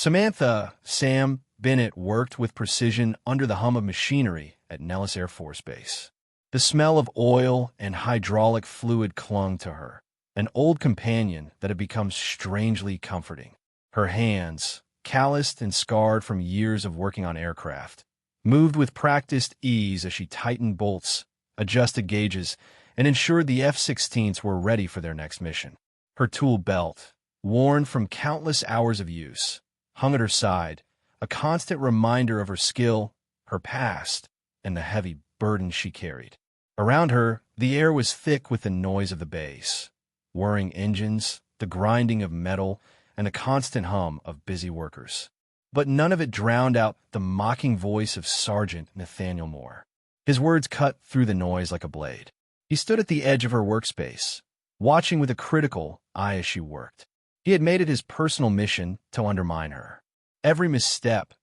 Sam Bennett worked with precision under the hum of machinery at Nellis Air Force Base. The smell of oil and hydraulic fluid clung to her, an old companion that had become strangely comforting. Her hands, calloused and scarred from years of working on aircraft, moved with practiced ease as she tightened bolts, adjusted gauges, and ensured the F-16s were ready for their next mission. Her tool belt, worn from countless hours of use, hung at her side, a constant reminder of her skill, her past, and the heavy burden she carried. Around her, the air was thick with the noise of the base, whirring engines, the grinding of metal, and the constant hum of busy workers. But none of it drowned out the mocking voice of Sergeant Nathaniel Moore. His words cut through the noise like a blade. He stood at the edge of her workspace, watching with a critical eye as she worked. He had made it his personal mission to undermine her. Every misstep,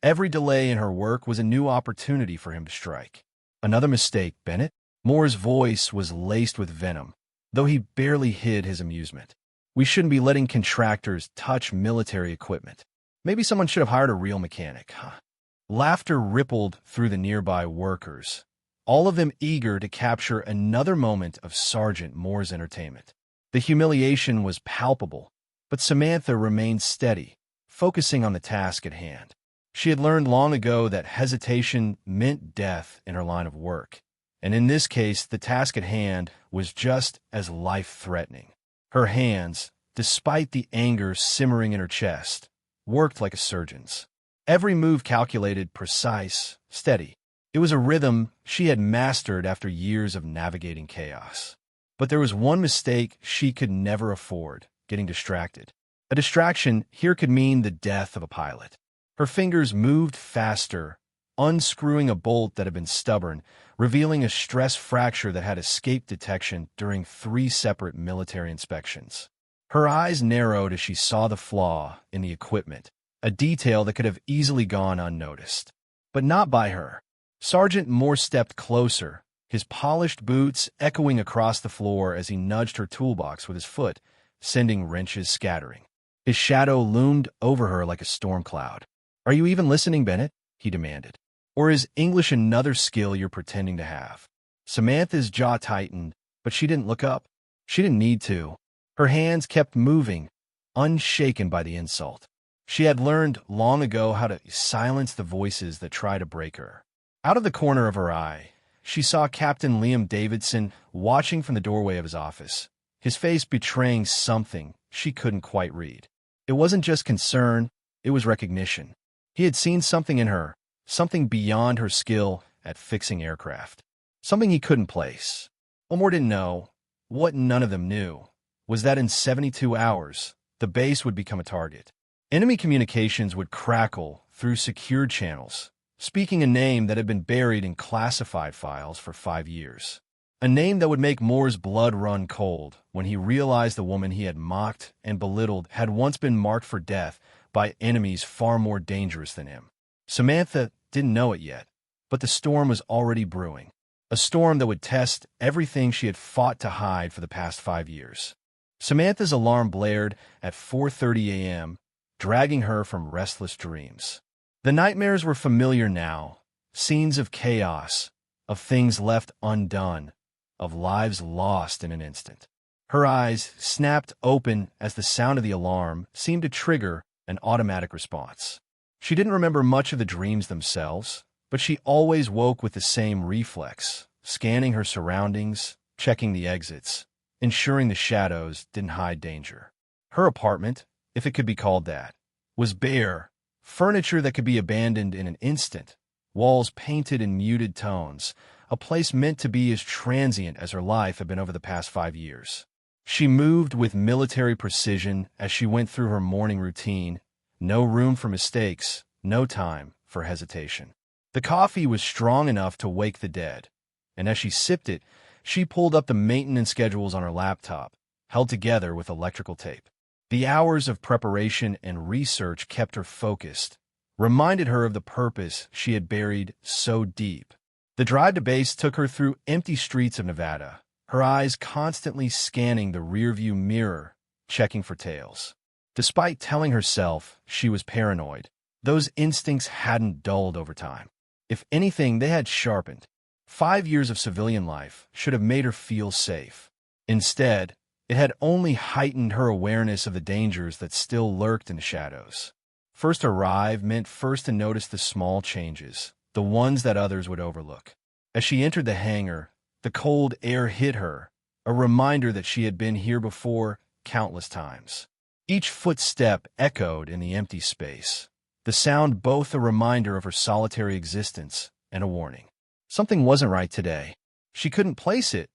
every delay in her work was a new opportunity for him to strike. Another mistake, Bennett? Moore's voice was laced with venom, though he barely hid his amusement. We shouldn't be letting contractors touch military equipment. Maybe someone should have hired a real mechanic, huh? Laughter rippled through the nearby workers, all of them eager to capture another moment of Sergeant Moore's entertainment. The humiliation was palpable, but Samantha remained steady, focusing on the task at hand. She had learned long ago that hesitation meant death in her line of work, and in this case, the task at hand was just as life-threatening. Her hands, despite the anger simmering in her chest, worked like a surgeon's. Every move calculated, precise, steady. It was a rhythm she had mastered after years of navigating chaos. But there was one mistake she could never afford: getting distracted. A distraction here could mean the death of a pilot. Her fingers moved faster, unscrewing a bolt that had been stubborn, revealing a stress fracture that had escaped detection during 3 separate military inspections. Her eyes narrowed as she saw the flaw in the equipment, a detail that could have easily gone unnoticed. But not by her. Sergeant Moore stepped closer, his polished boots echoing across the floor as he nudged her toolbox with his foot, sending wrenches scattering. His shadow loomed over her like a storm cloud. "Are you even listening, Bennett?" he demanded. "Or is English another skill you're pretending to have?" Samantha's jaw tightened, but she didn't look up. She didn't need to. Her hands kept moving, unshaken by the insult. She had learned long ago how to silence the voices that try to break her. Out of the corner of her eye, she saw Captain Davidson watching from the doorway of his office, his face betraying something she couldn't quite read. It wasn't just concern, it was recognition. He had seen something in her, something beyond her skill at fixing aircraft. Something he couldn't place. What Moore didn't know, what none of them knew, was that in 72 hours, the base would become a target. Enemy communications would crackle through secured channels, speaking a name that had been buried in classified files for 5 years. A name that would make Moore's blood run cold when he realized the woman he had mocked and belittled had once been marked for death by enemies far more dangerous than him. Samantha didn't know it yet, but the storm was already brewing. A storm that would test everything she had fought to hide for the past 5 years. Samantha's alarm blared at 4:30 a.m., dragging her from restless dreams. The nightmares were familiar now, scenes of chaos, of things left undone, of lives lost in an instant. Her eyes snapped open as the sound of the alarm seemed to trigger an automatic response. She didn't remember much of the dreams themselves, but she always woke with the same reflex, scanning her surroundings, checking the exits, ensuring the shadows didn't hide danger. Her apartment, if it could be called that, was bare, furniture that could be abandoned in an instant, walls painted in muted tones, a place meant to be as transient as her life had been over the past 5 years. She moved with military precision as she went through her morning routine, no room for mistakes, no time for hesitation. The coffee was strong enough to wake the dead, and as she sipped it, she pulled up the maintenance schedules on her laptop, held together with electrical tape. The hours of preparation and research kept her focused, reminded her of the purpose she had buried so deep. The drive to base took her through empty streets of Nevada, her eyes constantly scanning the rearview mirror, checking for tails. Despite telling herself she was paranoid, those instincts hadn't dulled over time. If anything, they had sharpened. 5 years of civilian life should have made her feel safe. Instead, it had only heightened her awareness of the dangers that still lurked in the shadows. First arrive meant first to notice the small changes, the ones that others would overlook. As she entered the hangar, the cold air hit her, a reminder that she had been here before countless times. Each footstep echoed in the empty space, the sound both a reminder of her solitary existence and a warning. Something wasn't right today. She couldn't place it,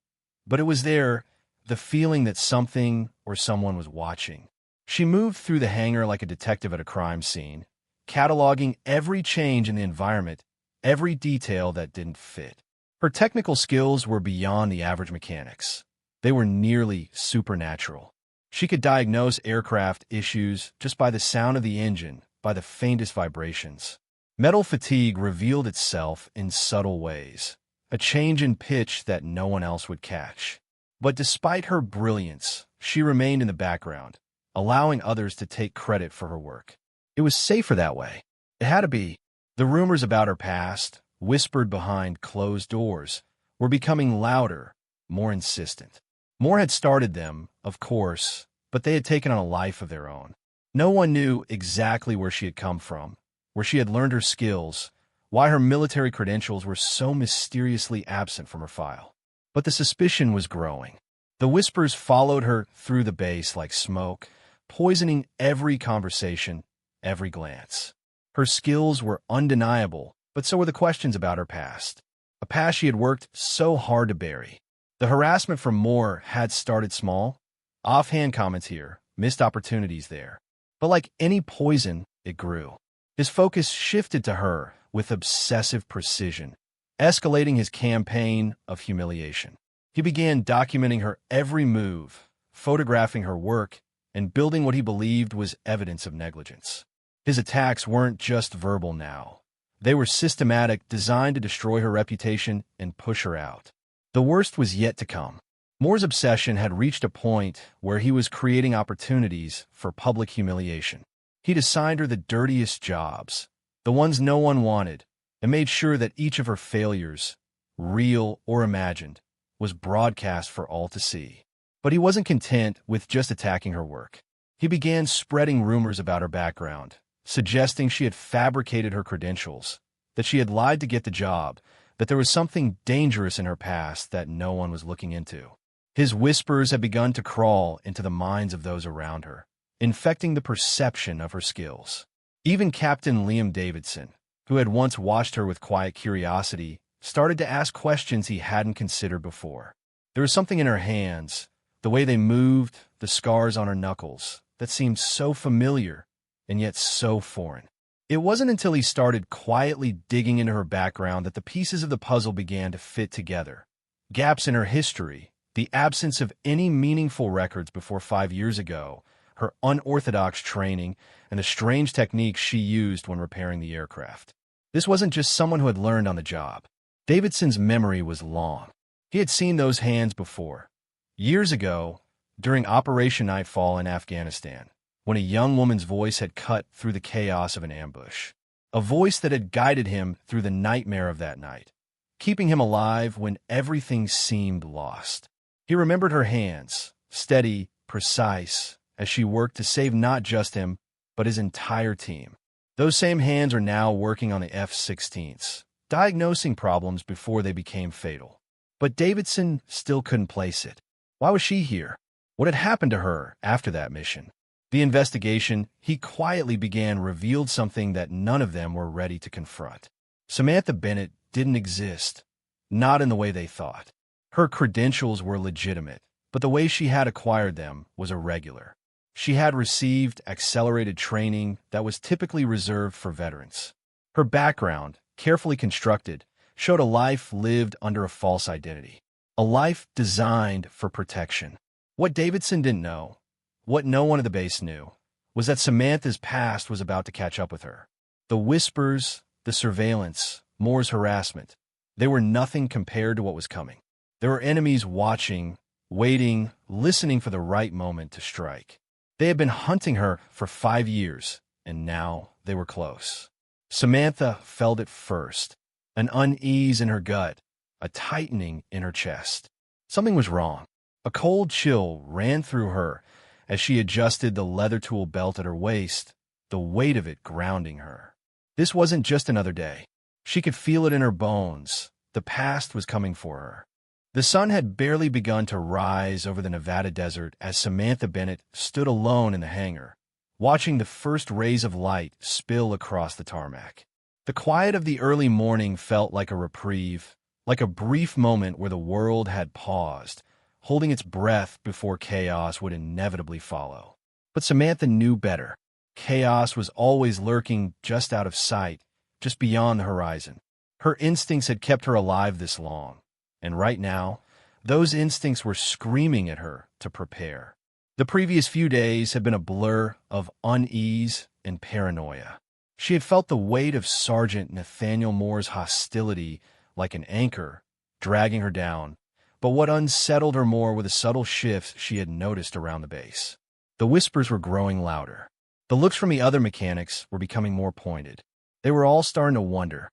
but it was there, the feeling that something or someone was watching. She moved through the hangar like a detective at a crime scene, cataloging every change in the environment, every detail that didn't fit. Her technical skills were beyond the average mechanics. They were nearly supernatural. She could diagnose aircraft issues just by the sound of the engine, by the faintest vibrations. Metal fatigue revealed itself in subtle ways, a change in pitch that no one else would catch. But despite her brilliance, she remained in the background, allowing others to take credit for her work. It was safer that way. It had to be. The rumors about her past, whispered behind closed doors, were becoming louder, more insistent. More had started them, of course, but they had taken on a life of their own. No one knew exactly where she had come from, where she had learned her skills, why her military credentials were so mysteriously absent from her file. But the suspicion was growing. The whispers followed her through the base like smoke, poisoning every conversation, every glance. Her skills were undeniable, but so were the questions about her past, a past she had worked so hard to bury. The harassment from Moore had started small, offhand comments here, missed opportunities there. But like any poison, it grew. His focus shifted to her with obsessive precision, escalating his campaign of humiliation. He began documenting her every move, photographing her work, and building what he believed was evidence of negligence. His attacks weren't just verbal now. They were systematic, designed to destroy her reputation and push her out. The worst was yet to come. Moore's obsession had reached a point where he was creating opportunities for public humiliation. He'd assigned her the dirtiest jobs, the ones no one wanted, and made sure that each of her failures, real or imagined, was broadcast for all to see. But he wasn't content with just attacking her work. He began spreading rumors about her background, suggesting she had fabricated her credentials, that she had lied to get the job, that there was something dangerous in her past that no one was looking into. His whispers had begun to crawl into the minds of those around her, infecting the perception of her skills. Even Captain Davidson, who had once watched her with quiet curiosity, started to ask questions he hadn't considered before. There was something in her hands, the way they moved, the scars on her knuckles, that seemed so familiar and yet so foreign. It wasn't until he started quietly digging into her background that the pieces of the puzzle began to fit together. Gaps in her history, the absence of any meaningful records before 5 years ago, her unorthodox training, and the strange techniques she used when repairing the aircraft. This wasn't just someone who had learned on the job. Davidson's memory was long. He had seen those hands before. Years ago, during Operation Nightfall in Afghanistan, when a young woman's voice had cut through the chaos of an ambush. A voice that had guided him through the nightmare of that night, keeping him alive when everything seemed lost. He remembered her hands, steady, precise, as she worked to save not just him, but his entire team. Those same hands are now working on the F-16s, diagnosing problems before they became fatal. But Davidson still couldn't place it. Why was she here? What had happened to her after that mission? The investigation he quietly began revealed something that none of them were ready to confront. Samantha Bennett didn't exist, not in the way they thought. Her credentials were legitimate, but the way she had acquired them was irregular. She had received accelerated training that was typically reserved for veterans. Her background, carefully constructed, showed a life lived under a false identity, a life designed for protection. What Davidson didn't know, what no one at the base knew, was that Samantha's past was about to catch up with her. The whispers, the surveillance, Moore's harassment, they were nothing compared to what was coming. There were enemies watching, waiting, listening for the right moment to strike. They had been hunting her for 5 years, and now they were close. Samantha felt it first, an unease in her gut, a tightening in her chest. Something was wrong. A cold chill ran through her as she adjusted the leather tool belt at her waist, the weight of it grounding her. This wasn't just another day. She could feel it in her bones. The past was coming for her. The sun had barely begun to rise over the Nevada desert as Samantha Bennett stood alone in the hangar, watching the first rays of light spill across the tarmac. The quiet of the early morning felt like a reprieve, like a brief moment where the world had paused, holding its breath before chaos would inevitably follow. But Samantha knew better. Chaos was always lurking just out of sight, just beyond the horizon. Her instincts had kept her alive this long, and right now, those instincts were screaming at her to prepare. The previous few days had been a blur of unease and paranoia. She had felt the weight of Sergeant Nathaniel Moore's hostility like an anchor, dragging her down, but what unsettled her more were the subtle shifts she had noticed around the base. The whispers were growing louder. The looks from the other mechanics were becoming more pointed. They were all starting to wonder,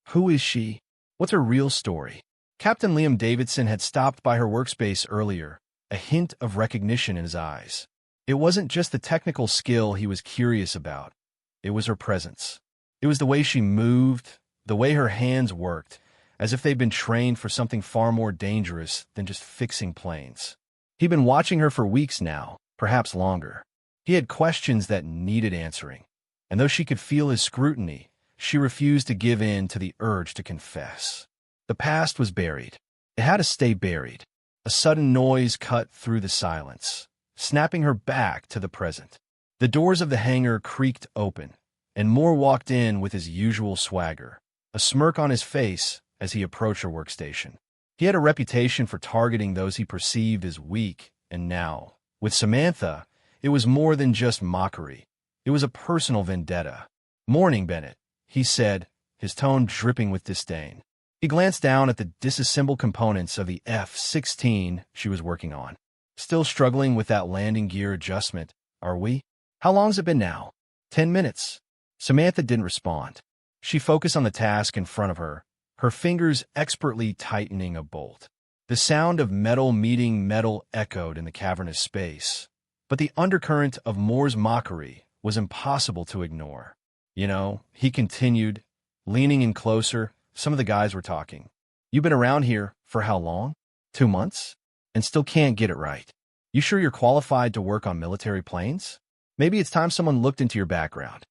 who is she? What's her real story? Captain Liam Davidson had stopped by her workspace earlier, a hint of recognition in his eyes. It wasn't just the technical skill he was curious about. It was her presence. It was the way she moved, the way her hands worked, as if they'd been trained for something far more dangerous than just fixing planes. He'd been watching her for weeks now, perhaps longer. He had questions that needed answering, and though she could feel his scrutiny, she refused to give in to the urge to confess. The past was buried. It had to stay buried. A sudden noise cut through the silence, snapping her back to the present. The doors of the hangar creaked open, and Moore walked in with his usual swagger, a smirk on his face as he approached her workstation. He had a reputation for targeting those he perceived as weak, and now, with Samantha, it was more than just mockery. It was a personal vendetta. "Morning, Bennett," he said, his tone dripping with disdain. He glanced down at the disassembled components of the F-16 she was working on. "Still struggling with that landing gear adjustment, are we? How long's it been now?" 10 minutes. Samantha didn't respond. She focused on the task in front of her, her fingers expertly tightening a bolt. The sound of metal meeting metal echoed in the cavernous space, but the undercurrent of Moore's mockery was impossible to ignore. "You know," he continued, leaning in closer. Some of the guys were talking. "You've been around here for how long? 2 months? And still can't get it right. You sure you're qualified to work on military planes? Maybe it's time someone looked into your background."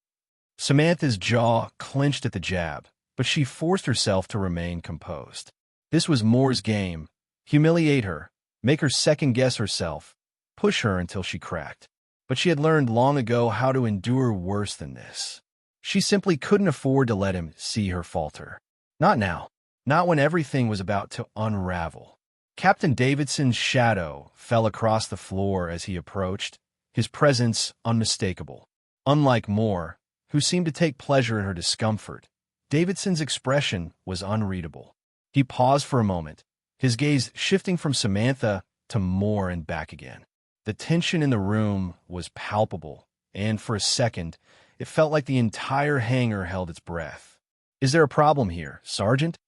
Samantha's jaw clenched at the jab, but she forced herself to remain composed. This was Moore's game. Humiliate her, make her second-guess herself, push her until she cracked. But she had learned long ago how to endure worse than this. She simply couldn't afford to let him see her falter. Not now. Not when everything was about to unravel. Captain Davidson's shadow fell across the floor as he approached, his presence unmistakable. Unlike Moore, who seemed to take pleasure in her discomfort, Davidson's expression was unreadable. He paused for a moment, his gaze shifting from Samantha to Moore and back again. The tension in the room was palpable, and for a second, it felt like the entire hangar held its breath. "Is there a problem here, Sergeant?"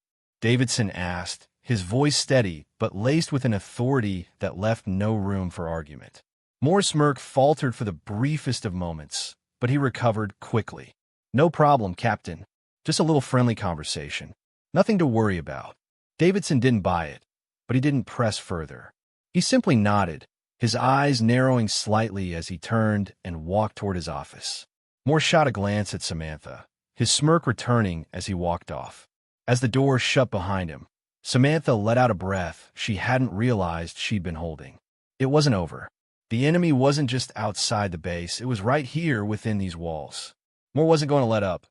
Davidson asked, his voice steady but laced with an authority that left no room for argument. Moore's smirk faltered for the briefest of moments, but he recovered quickly. "No problem, Captain. Just a little friendly conversation. Nothing to worry about." Davidson didn't buy it, but he didn't press further. He simply nodded, his eyes narrowing slightly as he turned and walked toward his office. Moore shot a glance at Samantha, his smirk returning as he walked off. As the door shut behind him, Samantha let out a breath she hadn't realized she'd been holding. It wasn't over. The enemy wasn't just outside the base, it was right here within these walls. Moore wasn't going to let up,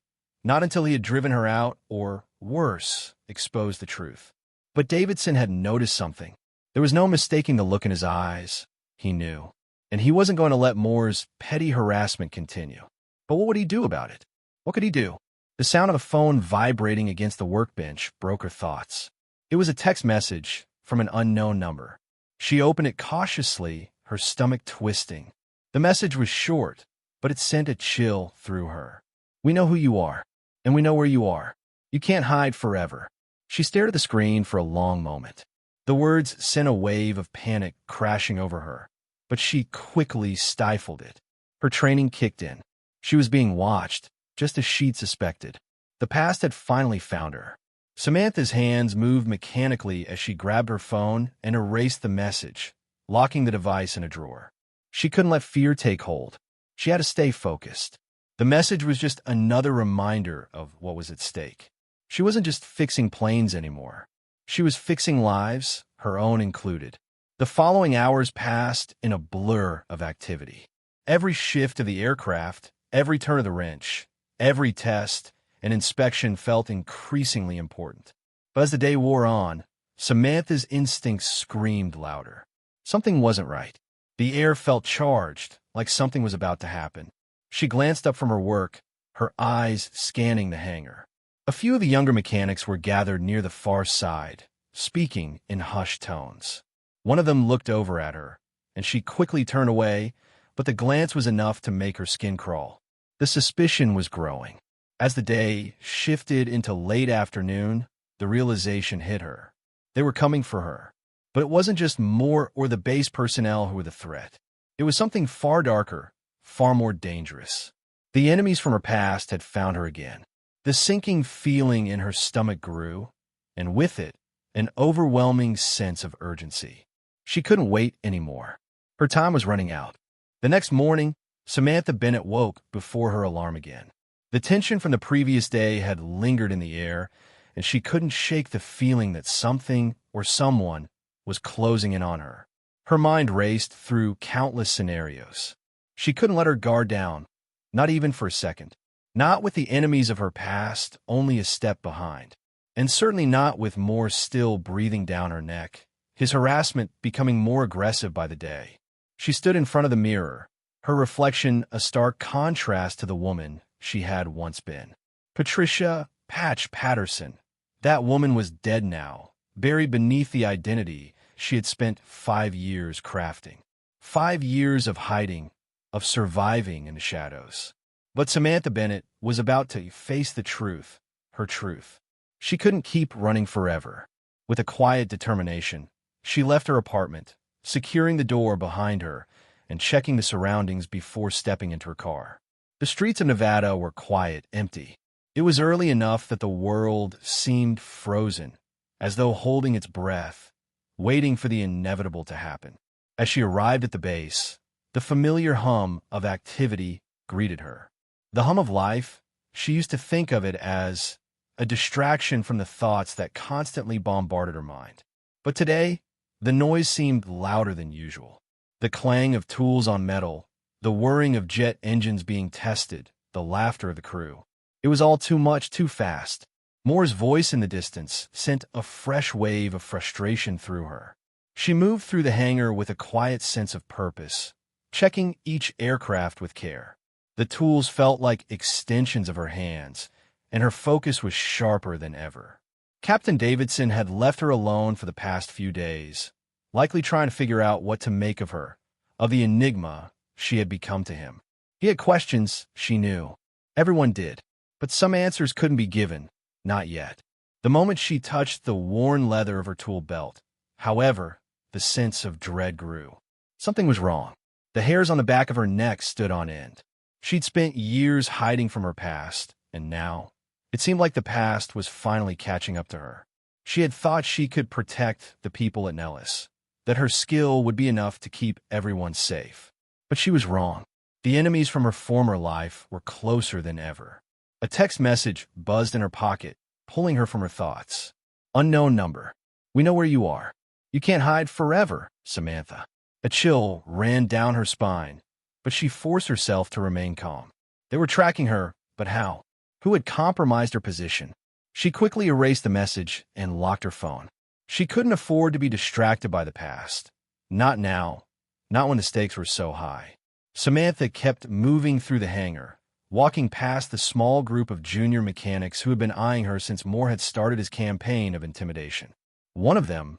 not until he had driven her out, or, worse, exposed the truth. But Davidson had noticed something. There was no mistaking the look in his eyes. He knew. And he wasn't going to let Moore's petty harassment continue. But what would he do about it? What could he do? The sound of a phone vibrating against the workbench broke her thoughts. It was a text message from an unknown number. She opened it cautiously, her stomach twisting. The message was short, but it sent a chill through her. "We know who you are, and we know where you are. You can't hide forever." She stared at the screen for a long moment. The words sent a wave of panic crashing over her, but she quickly stifled it. Her training kicked in. She was being watched, just as she'd suspected. The past had finally found her. Samantha's hands moved mechanically as she grabbed her phone and erased the message, locking the device in a drawer. She couldn't let fear take hold. She had to stay focused. The message was just another reminder of what was at stake. She wasn't just fixing planes anymore. She was fixing lives, her own included. The following hours passed in a blur of activity. Every shift of the aircraft, every turn of the wrench, every test and inspection felt increasingly important. But as the day wore on, Samantha's instincts screamed louder. Something wasn't right. The air felt charged, like something was about to happen. She glanced up from her work, her eyes scanning the hangar. A few of the younger mechanics were gathered near the far side, speaking in hushed tones. One of them looked over at her, and she quickly turned away, but the glance was enough to make her skin crawl. The suspicion was growing. As the day shifted into late afternoon, the realization hit her. They were coming for her. But it wasn't just Moore or the base personnel who were the threat. It was something far darker, far more dangerous. The enemies from her past had found her again. The sinking feeling in her stomach grew, and with it, an overwhelming sense of urgency. She couldn't wait anymore. Her time was running out. The next morning, Samantha Bennett woke before her alarm again. The tension from the previous day had lingered in the air, and she couldn't shake the feeling that something or someone was closing in on her. Her mind raced through countless scenarios. She couldn't let her guard down, not even for a second. Not with the enemies of her past only a step behind, and certainly not with Moore still breathing down her neck, his harassment becoming more aggressive by the day. She stood in front of the mirror, her reflection a stark contrast to the woman she had once been. Patricia Patch Patterson. That woman was dead now, buried beneath the identity she had spent 5 years crafting. 5 years of hiding, of surviving in the shadows. But Samantha Bennett was about to face the truth, her truth. She couldn't keep running forever. With a quiet determination, she left her apartment, securing the door behind her and checking the surroundings before stepping into her car. The streets of Nevada were quiet, empty. It was early enough that the world seemed frozen, as though holding its breath, waiting for the inevitable to happen. As she arrived at the base, the familiar hum of activity greeted her. The hum of life, she used to think of it as a distraction from the thoughts that constantly bombarded her mind. But today, the noise seemed louder than usual. The clang of tools on metal, the whirring of jet engines being tested, the laughter of the crew. It was all too much, too fast. Moore's voice in the distance sent a fresh wave of frustration through her. She moved through the hangar with a quiet sense of purpose, checking each aircraft with care. The tools felt like extensions of her hands, and her focus was sharper than ever. Captain Davidson had left her alone for the past few days, likely trying to figure out what to make of her, of the enigma she had become to him. He had questions, she knew. Everyone did. But some answers couldn't be given, not yet. The moment she touched the worn leather of her tool belt, however, the sense of dread grew. Something was wrong. The hairs on the back of her neck stood on end. She'd spent years hiding from her past, and now, it seemed like the past was finally catching up to her. She had thought she could protect the people at Nellis, that her skill would be enough to keep everyone safe. But she was wrong. The enemies from her former life were closer than ever. A text message buzzed in her pocket, pulling her from her thoughts. Unknown number. "We know where you are. You can't hide forever, Samantha." A chill ran down her spine, but she forced herself to remain calm. They were tracking her, but how? Who had compromised her position? She quickly erased the message and locked her phone. She couldn't afford to be distracted by the past. Not now. Not when the stakes were so high. Samantha kept moving through the hangar, walking past the small group of junior mechanics who had been eyeing her since Moore had started his campaign of intimidation. One of them,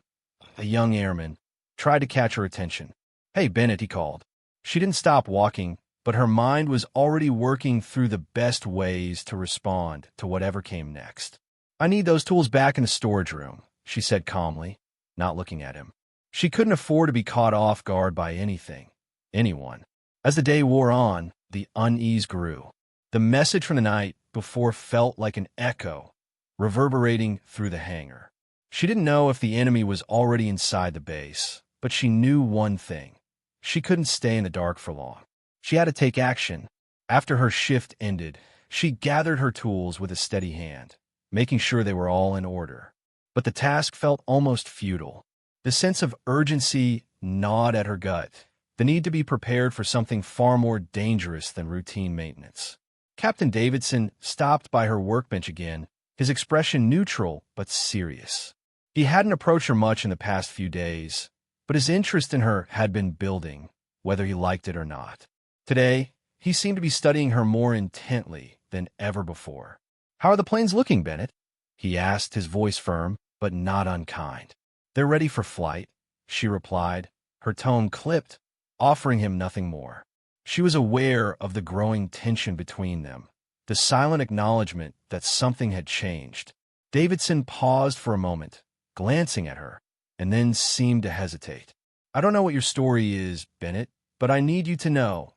a young airman, tried to catch her attention. "Hey, Bennett," he called. She didn't stop walking, but her mind was already working through the best ways to respond to whatever came next. "I need those tools back in the storage room," she said calmly, not looking at him. She couldn't afford to be caught off guard by anyone. As the day wore on, the unease grew. The message from the night before felt like an echo, reverberating through the hangar. She didn't know if the enemy was already inside the base, but she knew one thing. She couldn't stay in the dark for long. She had to take action. After her shift ended, she gathered her tools with a steady hand, making sure they were all in order. But the task felt almost futile. The sense of urgency gnawed at her gut, the need to be prepared for something far more dangerous than routine maintenance. Captain Davidson stopped by her workbench again, his expression neutral but serious. He hadn't approached her much in the past few days, but his interest in her had been building, whether he liked it or not. Today, he seemed to be studying her more intently than ever before. "How are the planes looking, Bennett?" he asked, his voice firm, but not unkind. "They're ready for flight," she replied, her tone clipped, offering him nothing more. She was aware of the growing tension between them, the silent acknowledgement that something had changed. Davidson paused for a moment, glancing at her, and then seemed to hesitate. "I don't know what your story is, Bennett, but I need you to know.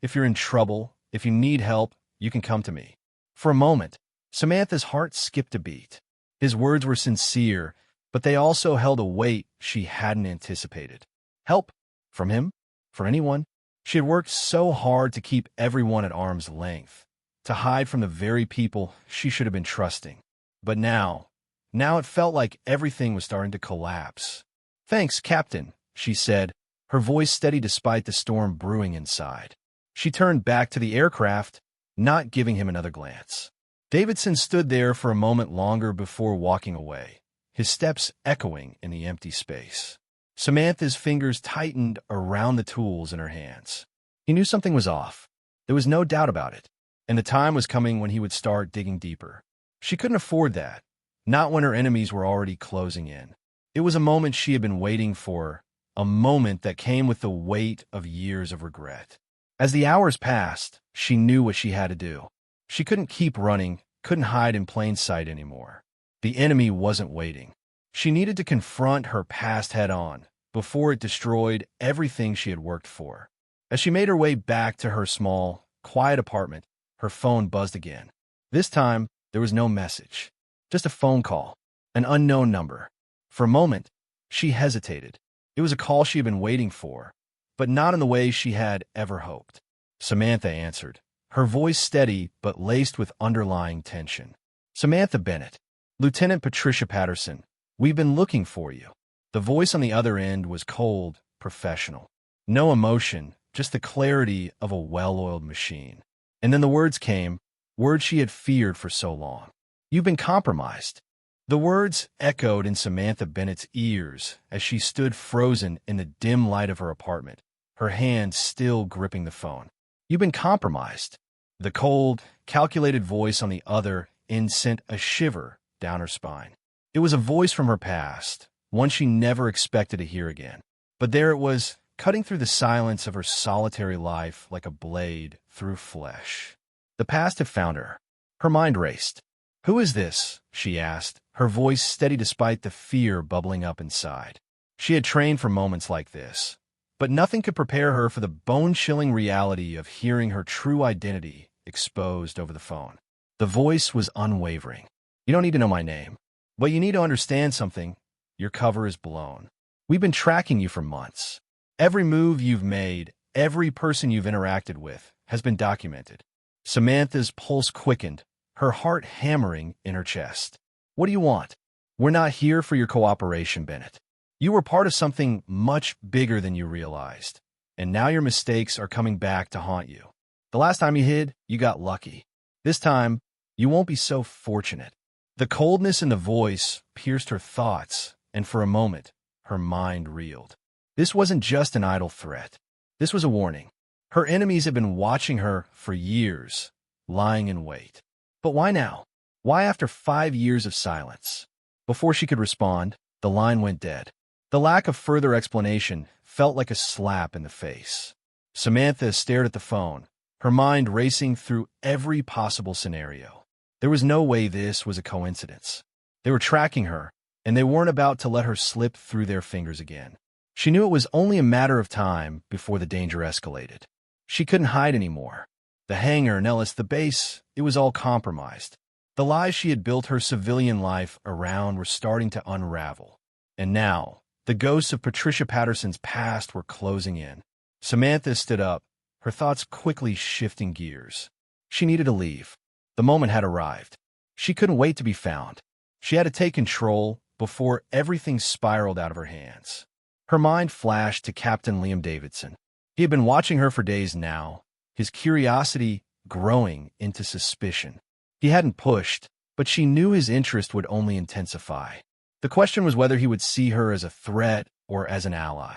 If you're in trouble, if you need help, you can come to me." For a moment, Samantha's heart skipped a beat. His words were sincere, but they also held a weight she hadn't anticipated. Help? From him? For anyone? She had worked so hard to keep everyone at arm's length, to hide from the very people she should have been trusting. But now it felt like everything was starting to collapse. "Thanks, Captain," she said, her voice steady despite the storm brewing inside. She turned back to the aircraft, not giving him another glance. Davidson stood there for a moment longer before walking away, his steps echoing in the empty space. Samantha's fingers tightened around the tools in her hands. He knew something was off. There was no doubt about it, and the time was coming when he would start digging deeper. She couldn't afford that, not when her enemies were already closing in. It was a moment she had been waiting for, a moment that came with the weight of years of regret. As the hours passed, she knew what she had to do. She couldn't keep running, couldn't hide in plain sight anymore. The enemy wasn't waiting. She needed to confront her past head-on before it destroyed everything she had worked for. As she made her way back to her small, quiet apartment, her phone buzzed again. This time, there was no message, just a phone call, an unknown number. For a moment, she hesitated. It was a call she had been waiting for, but not in the way she had ever hoped. Samantha answered, her voice steady but laced with underlying tension. "Samantha Bennett, Lieutenant Patricia Patterson, we've been looking for you." The voice on the other end was cold, professional. No emotion, just the clarity of a well-oiled machine. And then the words came, words she had feared for so long. "You've been compromised." The words echoed in Samantha Bennett's ears as she stood frozen in the dim light of her apartment, her hand still gripping the phone. "You've been compromised." The cold, calculated voice on the other end sent a shiver down her spine. It was a voice from her past, one she never expected to hear again. But there it was, cutting through the silence of her solitary life like a blade through flesh. The past had found her. Her mind raced. "Who is this?" she asked, her voice steady despite the fear bubbling up inside. She had trained for moments like this, but nothing could prepare her for the bone-chilling reality of hearing her true identity exposed over the phone. The voice was unwavering. "You don't need to know my name, but you need to understand something. Your cover is blown. We've been tracking you for months. Every move you've made, every person you've interacted with, has been documented." Samantha's pulse quickened, her heart hammering in her chest. "What do you want?" "We're not here for your cooperation, Bennett. You were part of something much bigger than you realized, and now your mistakes are coming back to haunt you. The last time you hid, you got lucky. This time, you won't be so fortunate." The coldness in the voice pierced her thoughts, and for a moment, her mind reeled. This wasn't just an idle threat. This was a warning. Her enemies had been watching her for years, lying in wait. But why now? Why after 5 years of silence? Before she could respond, the line went dead. The lack of further explanation felt like a slap in the face. Samantha stared at the phone, her mind racing through every possible scenario. There was no way this was a coincidence. They were tracking her, and they weren't about to let her slip through their fingers again. She knew it was only a matter of time before the danger escalated. She couldn't hide anymore. The hangar, Nellis, the base, it was all compromised. The lies she had built her civilian life around were starting to unravel. And now, the ghosts of Patricia Patterson's past were closing in. Samantha stood up, her thoughts quickly shifting gears. She needed to leave. The moment had arrived. She couldn't wait to be found. She had to take control before everything spiraled out of her hands. Her mind flashed to Captain Davidson. He had been watching her for days now, his curiosity growing into suspicion. He hadn't pushed, but she knew his interest would only intensify. The question was whether he would see her as a threat or as an ally.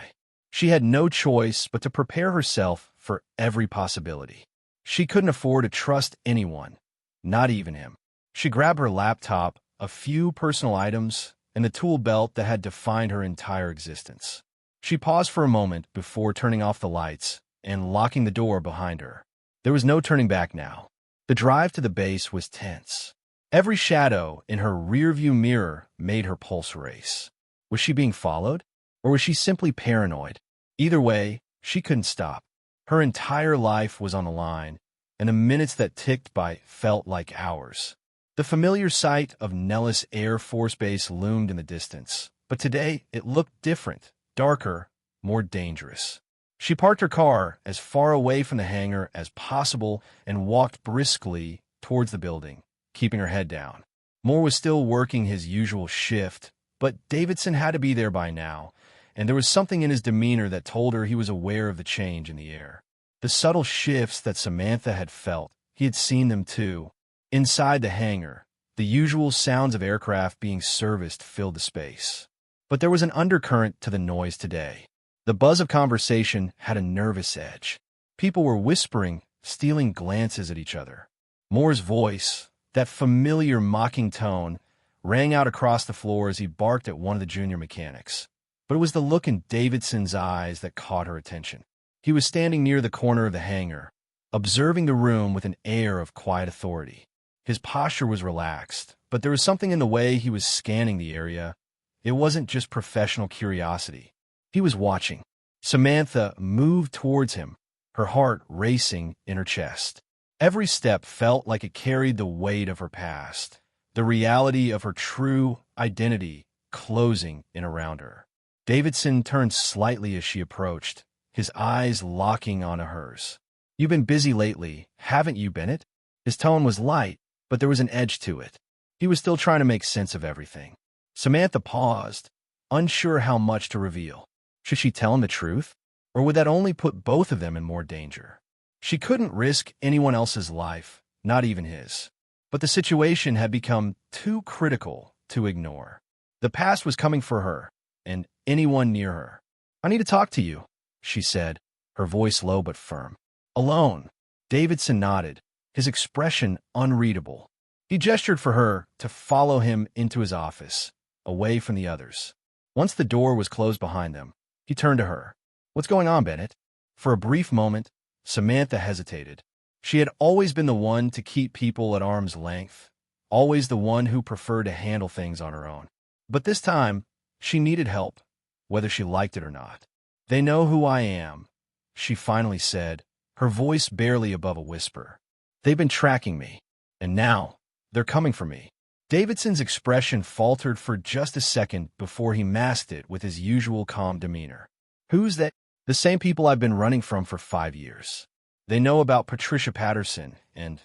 She had no choice but to prepare herself for every possibility. She couldn't afford to trust anyone, not even him. She grabbed her laptop, a few personal items, and the tool belt that had defined her entire existence. She paused for a moment before turning off the lights and locking the door behind her. There was no turning back now. The drive to the base was tense. Every shadow in her rearview mirror made her pulse race. Was she being followed? Or was she simply paranoid? Either way, she couldn't stop. Her entire life was on the line, and the minutes that ticked by felt like hours. The familiar sight of Nellis Air Force Base loomed in the distance, but today it looked different, darker, more dangerous. She parked her car as far away from the hangar as possible and walked briskly towards the building, keeping her head down. Moore was still working his usual shift, but Davidson had to be there by now, and there was something in his demeanor that told her he was aware of the change in the air. The subtle shifts that Samantha had felt, he had seen them too. Inside the hangar, the usual sounds of aircraft being serviced filled the space. But there was an undercurrent to the noise today. The buzz of conversation had a nervous edge. People were whispering, stealing glances at each other. Moore's voice, that familiar mocking tone, rang out across the floor as he barked at one of the junior mechanics. But it was the look in Davidson's eyes that caught her attention. He was standing near the corner of the hangar, observing the room with an air of quiet authority. His posture was relaxed, but there was something in the way he was scanning the area. It wasn't just professional curiosity. He was watching. Samantha moved towards him, her heart racing in her chest. Every step felt like it carried the weight of her past, the reality of her true identity closing in around her. Davidson turned slightly as she approached, his eyes locking onto hers. "You've been busy lately, haven't you, Bennett?" His tone was light, but there was an edge to it. He was still trying to make sense of everything. Samantha paused, unsure how much to reveal. Should she tell him the truth? Or would that only put both of them in more danger? She couldn't risk anyone else's life, not even his. But the situation had become too critical to ignore. The past was coming for her, and anyone near her. "I need to talk to you," she said, her voice low but firm. "Alone." Davidson nodded, his expression unreadable. He gestured for her to follow him into his office, away from the others. Once the door was closed behind them, he turned to her. "What's going on, Bennett?" For a brief moment, Samantha hesitated. She had always been the one to keep people at arm's length, always the one who preferred to handle things on her own. But this time, she needed help, whether she liked it or not. "They know who I am," she finally said, her voice barely above a whisper. "They've been tracking me, and now they're coming for me." Davidson's expression faltered for just a second before he masked it with his usual calm demeanor. "Who's that?" "The same people I've been running from for 5 years. They know about Patricia Patterson, and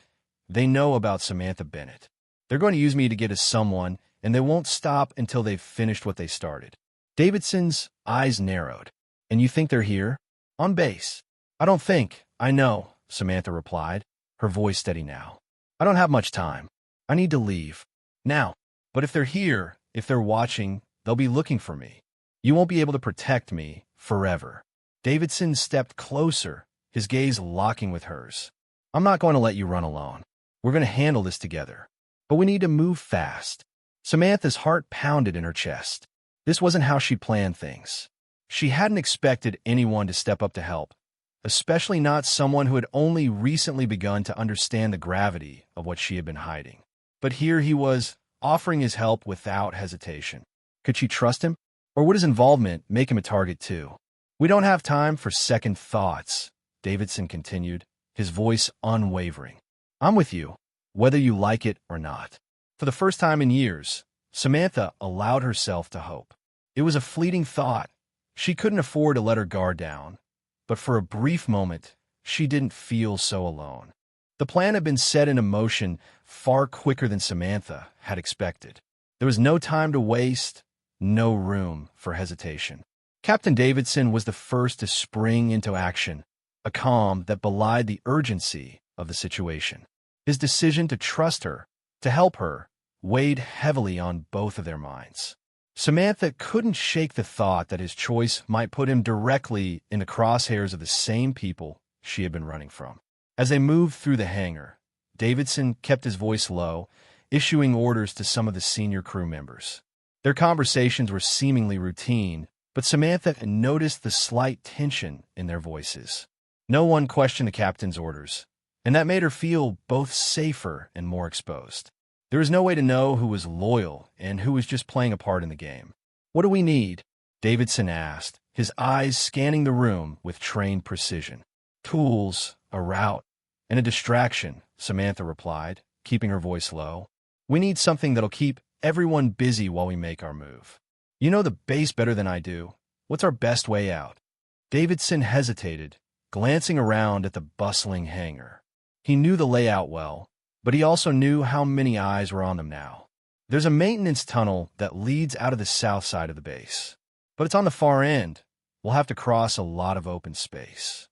they know about Samantha Bennett. They're going to use me to get to someone, and they won't stop until they've finished what they started." Davidson's eyes narrowed. "And you think they're here? On base?" "I don't think. I know," Samantha replied, her voice steady now. "I don't have much time. I need to leave. Now. But if they're here, if they're watching, they'll be looking for me. You won't be able to protect me forever." Davidson stepped closer, his gaze locking with hers. "I'm not going to let you run alone. We're going to handle this together. But we need to move fast." Samantha's heart pounded in her chest. This wasn't how she planned things. She hadn't expected anyone to step up to help, especially not someone who had only recently begun to understand the gravity of what she had been hiding. But here he was, offering his help without hesitation. Could she trust him? Or would his involvement make him a target too? "We don't have time for second thoughts," Davidson continued, his voice unwavering. "I'm with you, whether you like it or not." For the first time in years, Samantha allowed herself to hope. It was a fleeting thought. She couldn't afford to let her guard down. But for a brief moment, she didn't feel so alone. The plan had been set into motion far quicker than Samantha had expected. There was no time to waste, no room for hesitation. Captain Davidson was the first to spring into action, a calm that belied the urgency of the situation. His decision to trust her, to help her, weighed heavily on both of their minds. Samantha couldn't shake the thought that his choice might put him directly in the crosshairs of the same people she had been running from. As they moved through the hangar, Davidson kept his voice low, issuing orders to some of the senior crew members. Their conversations were seemingly routine, but Samantha noticed the slight tension in their voices. No one questioned the captain's orders, and that made her feel both safer and more exposed. There was no way to know who was loyal and who was just playing a part in the game. "What do we need?" Davidson asked, his eyes scanning the room with trained precision. "Tools, a route, and a distraction," Samantha replied, keeping her voice low. "We need something that'll keep everyone busy while we make our move. You know the base better than I do. What's our best way out?" Davidson hesitated, glancing around at the bustling hangar. He knew the layout well, but he also knew how many eyes were on them now. "There's a maintenance tunnel that leads out of the south side of the base, but it's on the far end. We'll have to cross a lot of open space."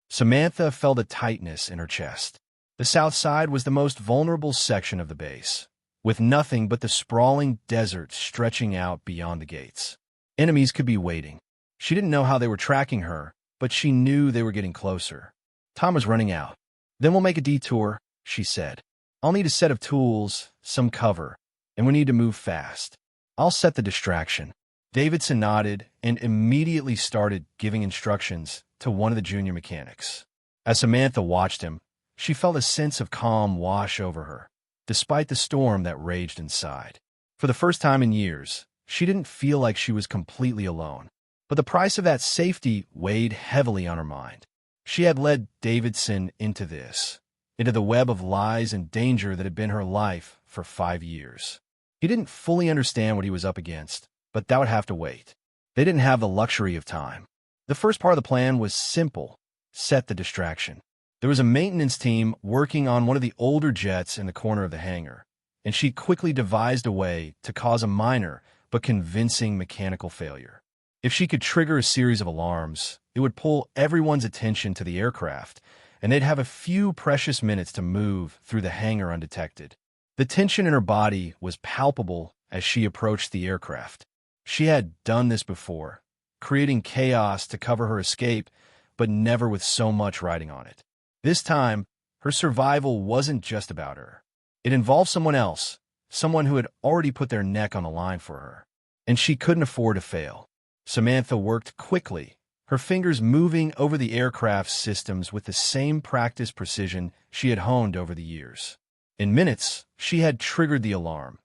Samantha felt a tightness in her chest. The south side was the most vulnerable section of the base, with nothing but the sprawling desert stretching out beyond the gates. Enemies could be waiting. She didn't know how they were tracking her, but she knew they were getting closer. Time was running out. "Then we'll make a detour," she said. "I'll need a set of tools, some cover, and we need to move fast. I'll set the distraction." Davidson nodded and immediately started giving instructions to one of the junior mechanics. As Samantha watched him, she felt a sense of calm wash over her, despite the storm that raged inside. For the first time in years, she didn't feel like she was completely alone. But the price of that safety weighed heavily on her mind. She had led Davidson into this, into the web of lies and danger that had been her life for 5 years. He didn't fully understand what he was up against, but that would have to wait. They didn't have the luxury of time. The first part of the plan was simple: set the distraction. There was a maintenance team working on one of the older jets in the corner of the hangar, and she quickly devised a way to cause a minor but convincing mechanical failure. If she could trigger a series of alarms, it would pull everyone's attention to the aircraft, and they'd have a few precious minutes to move through the hangar undetected. The tension in her body was palpable as she approached the aircraft. She had done this before, creating chaos to cover her escape, but never with so much riding on it. This time, her survival wasn't just about her. It involved someone else, someone who had already put their neck on the line for her. And she couldn't afford to fail. Samantha worked quickly, her fingers moving over the aircraft's systems with the same practiced precision she had honed over the years. In minutes, she had triggered the alarm,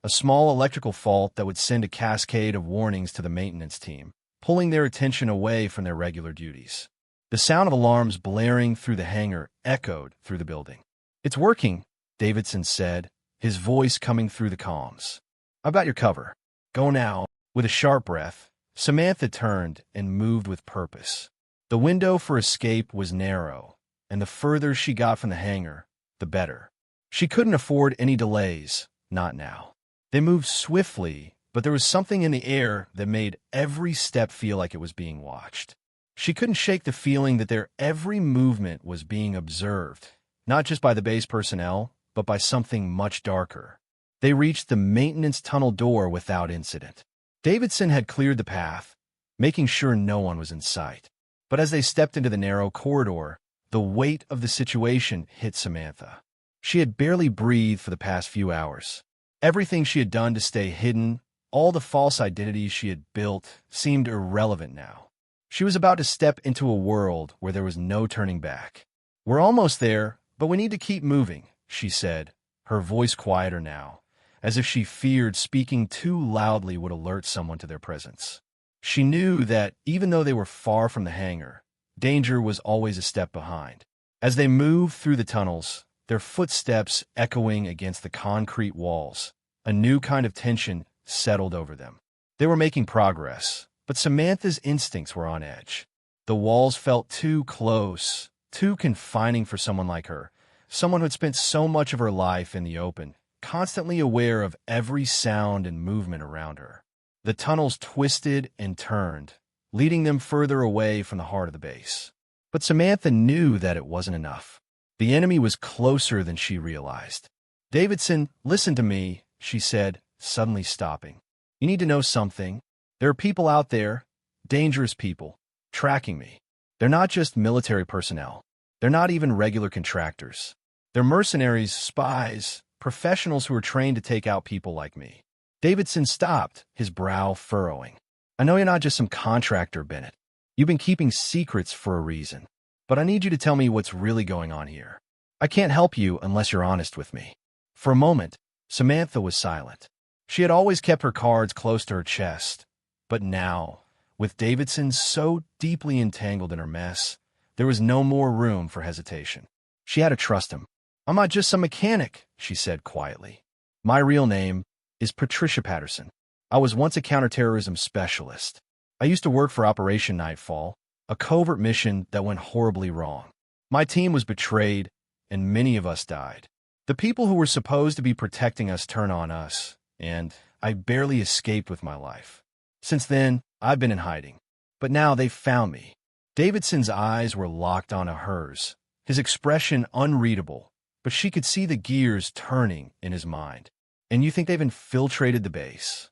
a small electrical fault that would send a cascade of warnings to the maintenance team, pulling their attention away from their regular duties. The sound of alarms blaring through the hangar echoed through the building. "It's working," Davidson said, his voice coming through the comms. "I've got your cover. Go now." With a sharp breath, Samantha turned and moved with purpose. The window for escape was narrow, and the further she got from the hangar, the better. She couldn't afford any delays, not now. They moved swiftly, but there was something in the air that made every step feel like it was being watched. She couldn't shake the feeling that their every movement was being observed, not just by the base personnel, but by something much darker. They reached the maintenance tunnel door without incident. Davidson had cleared the path, making sure no one was in sight. But as they stepped into the narrow corridor, the weight of the situation hit Samantha. She had barely breathed for the past few hours. Everything she had done to stay hidden, all the false identities she had built, seemed irrelevant now. She was about to step into a world where there was no turning back. "We're almost there, but we need to keep moving," she said, her voice quieter now, as if she feared speaking too loudly would alert someone to their presence. She knew that even though they were far from the hangar, danger was always a step behind. As they moved through the tunnels, their footsteps echoing against the concrete walls, a new kind of tension settled over them. They were making progress, but Samantha's instincts were on edge. The walls felt too close, too confining for someone like her, someone who had spent so much of her life in the open, constantly aware of every sound and movement around her. The tunnels twisted and turned, leading them further away from the heart of the base. But Samantha knew that it wasn't enough. The enemy was closer than she realized. "Davidson, listen to me," she said, suddenly stopping. "You need to know something. There are people out there, dangerous people, tracking me. They're not just military personnel. They're not even regular contractors. They're mercenaries, spies, professionals who are trained to take out people like me." Davidson stopped, his brow furrowing. "I know you're not just some contractor, Bennett. You've been keeping secrets for a reason. But I need you to tell me what's really going on here. I can't help you unless you're honest with me." For a moment, Samantha was silent. She had always kept her cards close to her chest. But now, with Davidson so deeply entangled in her mess, there was no more room for hesitation. She had to trust him. "I'm not just some mechanic," she said quietly. "My real name is Patricia Patterson. I was once a counterterrorism specialist. I used to work for Operation Nightfall, a covert mission that went horribly wrong. My team was betrayed, and many of us died. The people who were supposed to be protecting us turned on us, and I barely escaped with my life. Since then, I've been in hiding. But now they've found me." Davidson's eyes were locked onto hers, his expression unreadable, but she could see the gears turning in his mind. "And you think they've infiltrated the base?"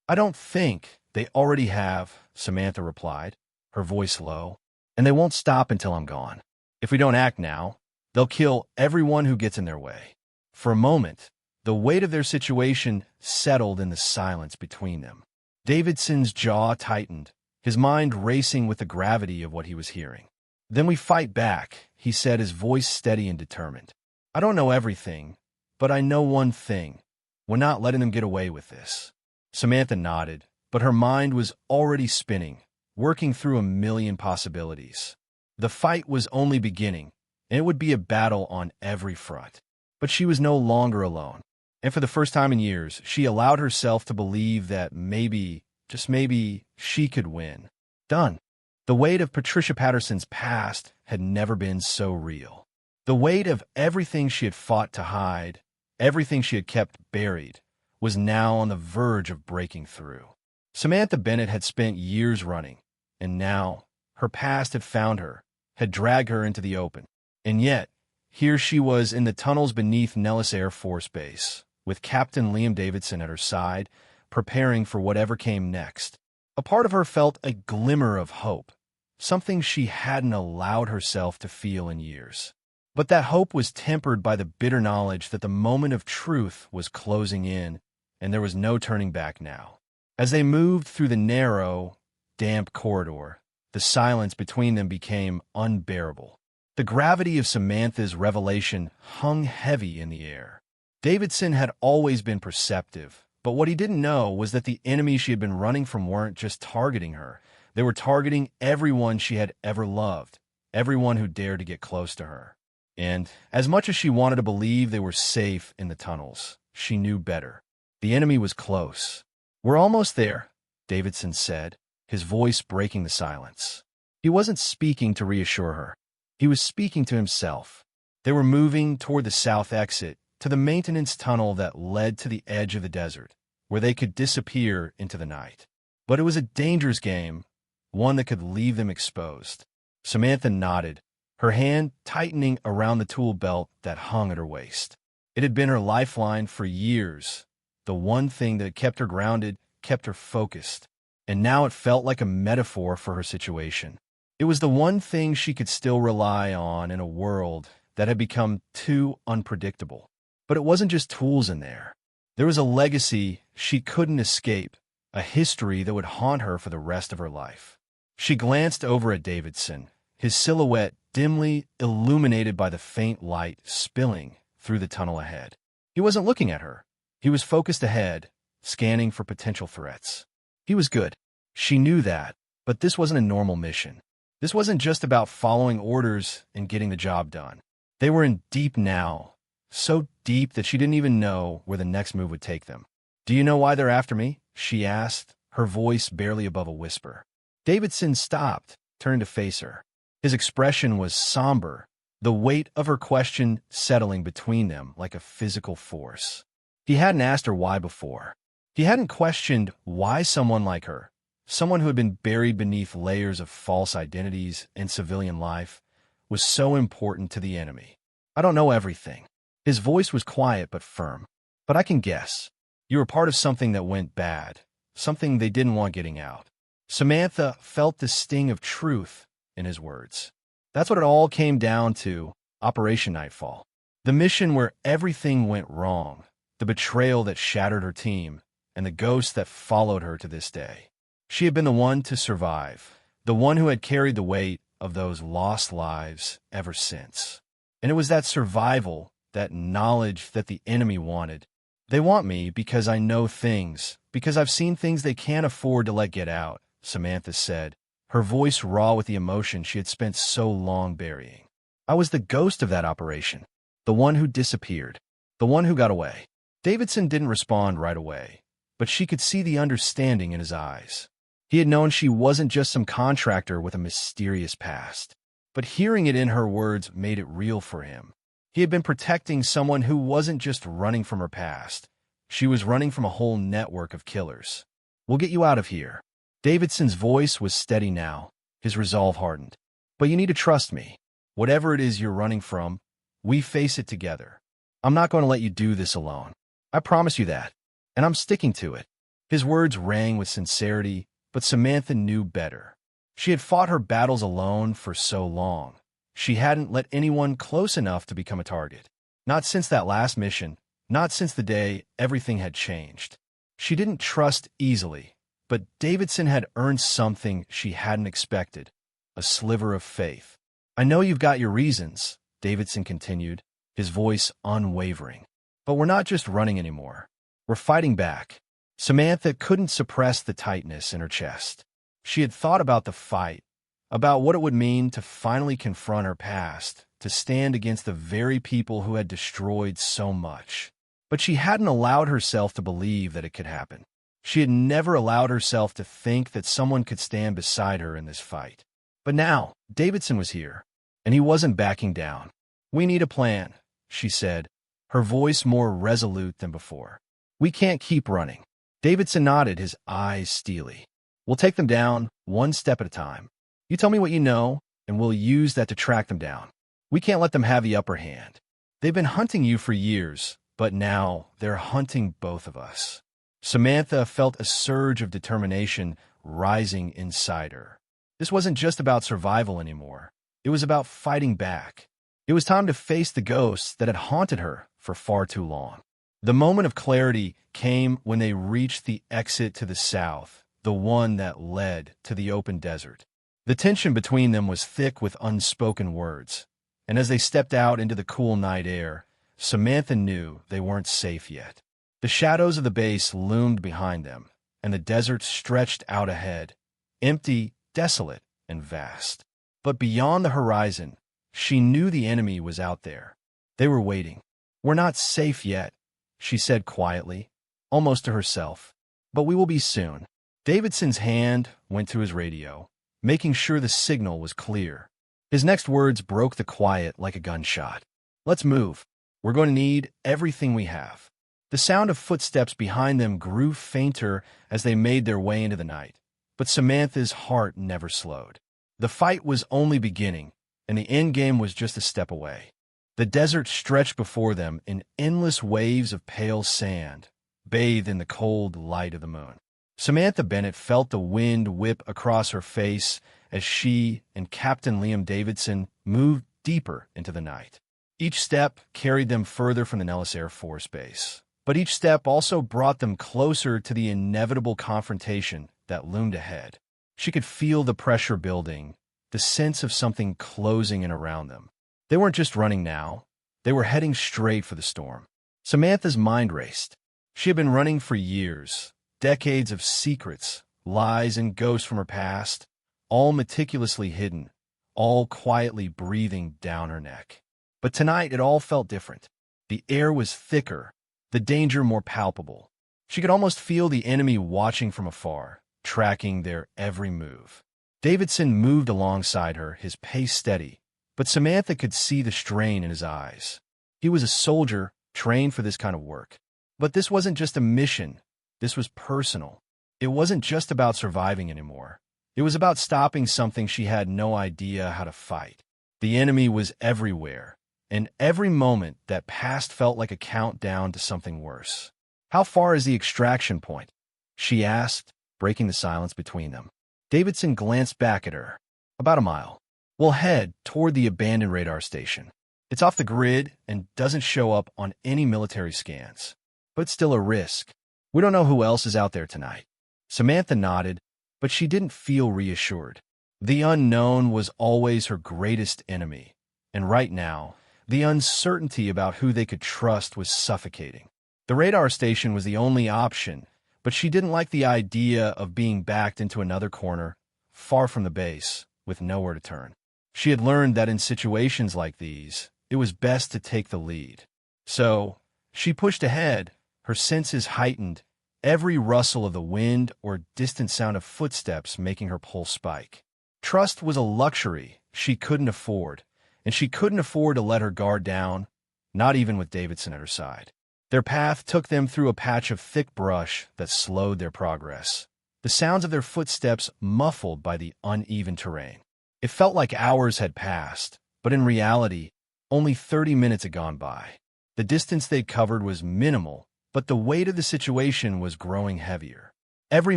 "I don't think. They already have," Samantha replied, her voice low. "And they won't stop until I'm gone. If we don't act now, they'll kill everyone who gets in their way." For a moment, the weight of their situation settled in the silence between them. Davidson's jaw tightened, his mind racing with the gravity of what he was hearing. "Then we fight back," he said, his voice steady and determined. "I don't know everything, but I know one thing. We're not letting them get away with this." Samantha nodded, but her mind was already spinning, working through a million possibilities. The fight was only beginning, and it would be a battle on every front. But she was no longer alone. And for the first time in years, she allowed herself to believe that maybe, just maybe, she could win. Done. The weight of Patricia Patterson's past had never been so real. The weight of everything she had fought to hide, everything she had kept buried, was now on the verge of breaking through. Samantha Bennett had spent years running, and now her past had found her, had dragged her into the open. And yet, here she was in the tunnels beneath Nellis Air Force Base, with Captain Liam Davidson at her side, preparing for whatever came next. A part of her felt a glimmer of hope, something she hadn't allowed herself to feel in years. But that hope was tempered by the bitter knowledge that the moment of truth was closing in, and there was no turning back now. As they moved through the narrow, damp corridor, the silence between them became unbearable. The gravity of Samantha's revelation hung heavy in the air. Davidson had always been perceptive, but what he didn't know was that the enemies she had been running from weren't just targeting her. They were targeting everyone she had ever loved, everyone who dared to get close to her. And as much as she wanted to believe they were safe in the tunnels, she knew better. The enemy was close. "We're almost there," Davidson said, his voice breaking the silence. He wasn't speaking to reassure her. He was speaking to himself. They were moving toward the south exit, to the maintenance tunnel that led to the edge of the desert, where they could disappear into the night. But it was a dangerous game, one that could leave them exposed. Samantha nodded, her hand tightening around the tool belt that hung at her waist. It had been her lifeline for years, the one thing that kept her grounded, kept her focused. And now it felt like a metaphor for her situation. It was the one thing she could still rely on in a world that had become too unpredictable. But it wasn't just tools in there. There was a legacy she couldn't escape, a history that would haunt her for the rest of her life. She glanced over at Davidson, his silhouette dimly illuminated by the faint light spilling through the tunnel ahead. He wasn't looking at her. He was focused ahead, scanning for potential threats. He was good. She knew that, but this wasn't a normal mission. This wasn't just about following orders and getting the job done. They were in deep now, so deep that she didn't even know where the next move would take them. "Do you know why they're after me?" she asked, her voice barely above a whisper. Davidson stopped, turned to face her. His expression was somber, the weight of her question settling between them like a physical force. He hadn't asked her why before. He hadn't questioned why someone like her, someone who had been buried beneath layers of false identities and civilian life, was so important to the enemy. "I don't know everything." His voice was quiet but firm. "But I can guess. You were part of something that went bad, something they didn't want getting out." Samantha felt the sting of truth in his words. That's what it all came down to, Operation Nightfall. The mission where everything went wrong, the betrayal that shattered her team, and the ghost that followed her to this day. She had been the one to survive, the one who had carried the weight of those lost lives ever since. And it was that survival, that knowledge that the enemy wanted. "They want me because I know things, because I've seen things they can't afford to let get out," Samantha said, her voice raw with the emotion she had spent so long burying. "I was the ghost of that operation, the one who disappeared, the one who got away." Davidson didn't respond right away, but she could see the understanding in his eyes. He had known she wasn't just some contractor with a mysterious past, but hearing it in her words made it real for him. He had been protecting someone who wasn't just running from her past. She was running from a whole network of killers. "We'll get you out of here." Davidson's voice was steady now, his resolve hardened. "But you need to trust me. Whatever it is you're running from, we face it together. I'm not going to let you do this alone. I promise you that, and I'm sticking to it." His words rang with sincerity, but Samantha knew better. She had fought her battles alone for so long. She hadn't let anyone close enough to become a target. Not since that last mission, not since the day everything had changed. She didn't trust easily, but Davidson had earned something she hadn't expected, a sliver of faith. "I know you've got your reasons," Davidson continued, his voice unwavering. "But we're not just running anymore. We're fighting back." Samantha couldn't suppress the tightness in her chest. She had thought about the fight, about what it would mean to finally confront her past, to stand against the very people who had destroyed so much. But she hadn't allowed herself to believe that it could happen. She had never allowed herself to think that someone could stand beside her in this fight. But now, Davidson was here, and he wasn't backing down. "We need a plan," she said, her voice more resolute than before. "We can't keep running." Davidson nodded, his eyes steely. "We'll take them down, one step at a time. You tell me what you know, and we'll use that to track them down. We can't let them have the upper hand. They've been hunting you for years, but now they're hunting both of us." Samantha felt a surge of determination rising inside her. This wasn't just about survival anymore. It was about fighting back. It was time to face the ghosts that had haunted her for far too long. The moment of clarity came when they reached the exit to the south, the one that led to the open desert. The tension between them was thick with unspoken words, and as they stepped out into the cool night air, Samantha knew they weren't safe yet. The shadows of the base loomed behind them, and the desert stretched out ahead, empty, desolate, and vast. But beyond the horizon, she knew the enemy was out there. They were waiting. "We're not safe yet," she said quietly, almost to herself. "But we will be soon." Davidson's hand went to his radio, making sure the signal was clear. His next words broke the quiet like a gunshot. "Let's move. We're going to need everything we have." The sound of footsteps behind them grew fainter as they made their way into the night, but Samantha's heart never slowed. The fight was only beginning, and the endgame was just a step away. The desert stretched before them in endless waves of pale sand, bathed in the cold light of the moon. Samantha Bennett felt the wind whip across her face as she and Captain Davidson moved deeper into the night. Each step carried them further from the Nellis Air Force Base. But each step also brought them closer to the inevitable confrontation that loomed ahead. She could feel the pressure building, the sense of something closing in around them. They weren't just running now. They were heading straight for the storm. Samantha's mind raced. She had been running for years, decades of secrets, lies, and ghosts from her past, all meticulously hidden, all quietly breathing down her neck. But tonight it all felt different. The air was thicker, the danger more palpable. She could almost feel the enemy watching from afar, tracking their every move. Davidson moved alongside her, his pace steady, but Samantha could see the strain in his eyes. He was a soldier, trained for this kind of work. But this wasn't just a mission. This was personal. It wasn't just about surviving anymore. It was about stopping something she had no idea how to fight. The enemy was everywhere, and every moment that passed felt like a countdown to something worse. "How far is the extraction point?" she asked, breaking the silence between them. Davidson glanced back at her. "About a mile. We'll head toward the abandoned radar station. It's off the grid and doesn't show up on any military scans. But still a risk. We don't know who else is out there tonight." Samantha nodded, but she didn't feel reassured. The unknown was always her greatest enemy, and right now, the uncertainty about who they could trust was suffocating. The radar station was the only option, but she didn't like the idea of being backed into another corner, far from the base, with nowhere to turn. She had learned that in situations like these, it was best to take the lead. So, she pushed ahead, her senses heightened, every rustle of the wind or distant sound of footsteps making her pulse spike. Trust was a luxury she couldn't afford, and she couldn't afford to let her guard down, not even with Davidson at her side. Their path took them through a patch of thick brush that slowed their progress, the sounds of their footsteps muffled by the uneven terrain. It felt like hours had passed, but in reality, only 30 minutes had gone by. The distance they'd covered was minimal, but the weight of the situation was growing heavier. Every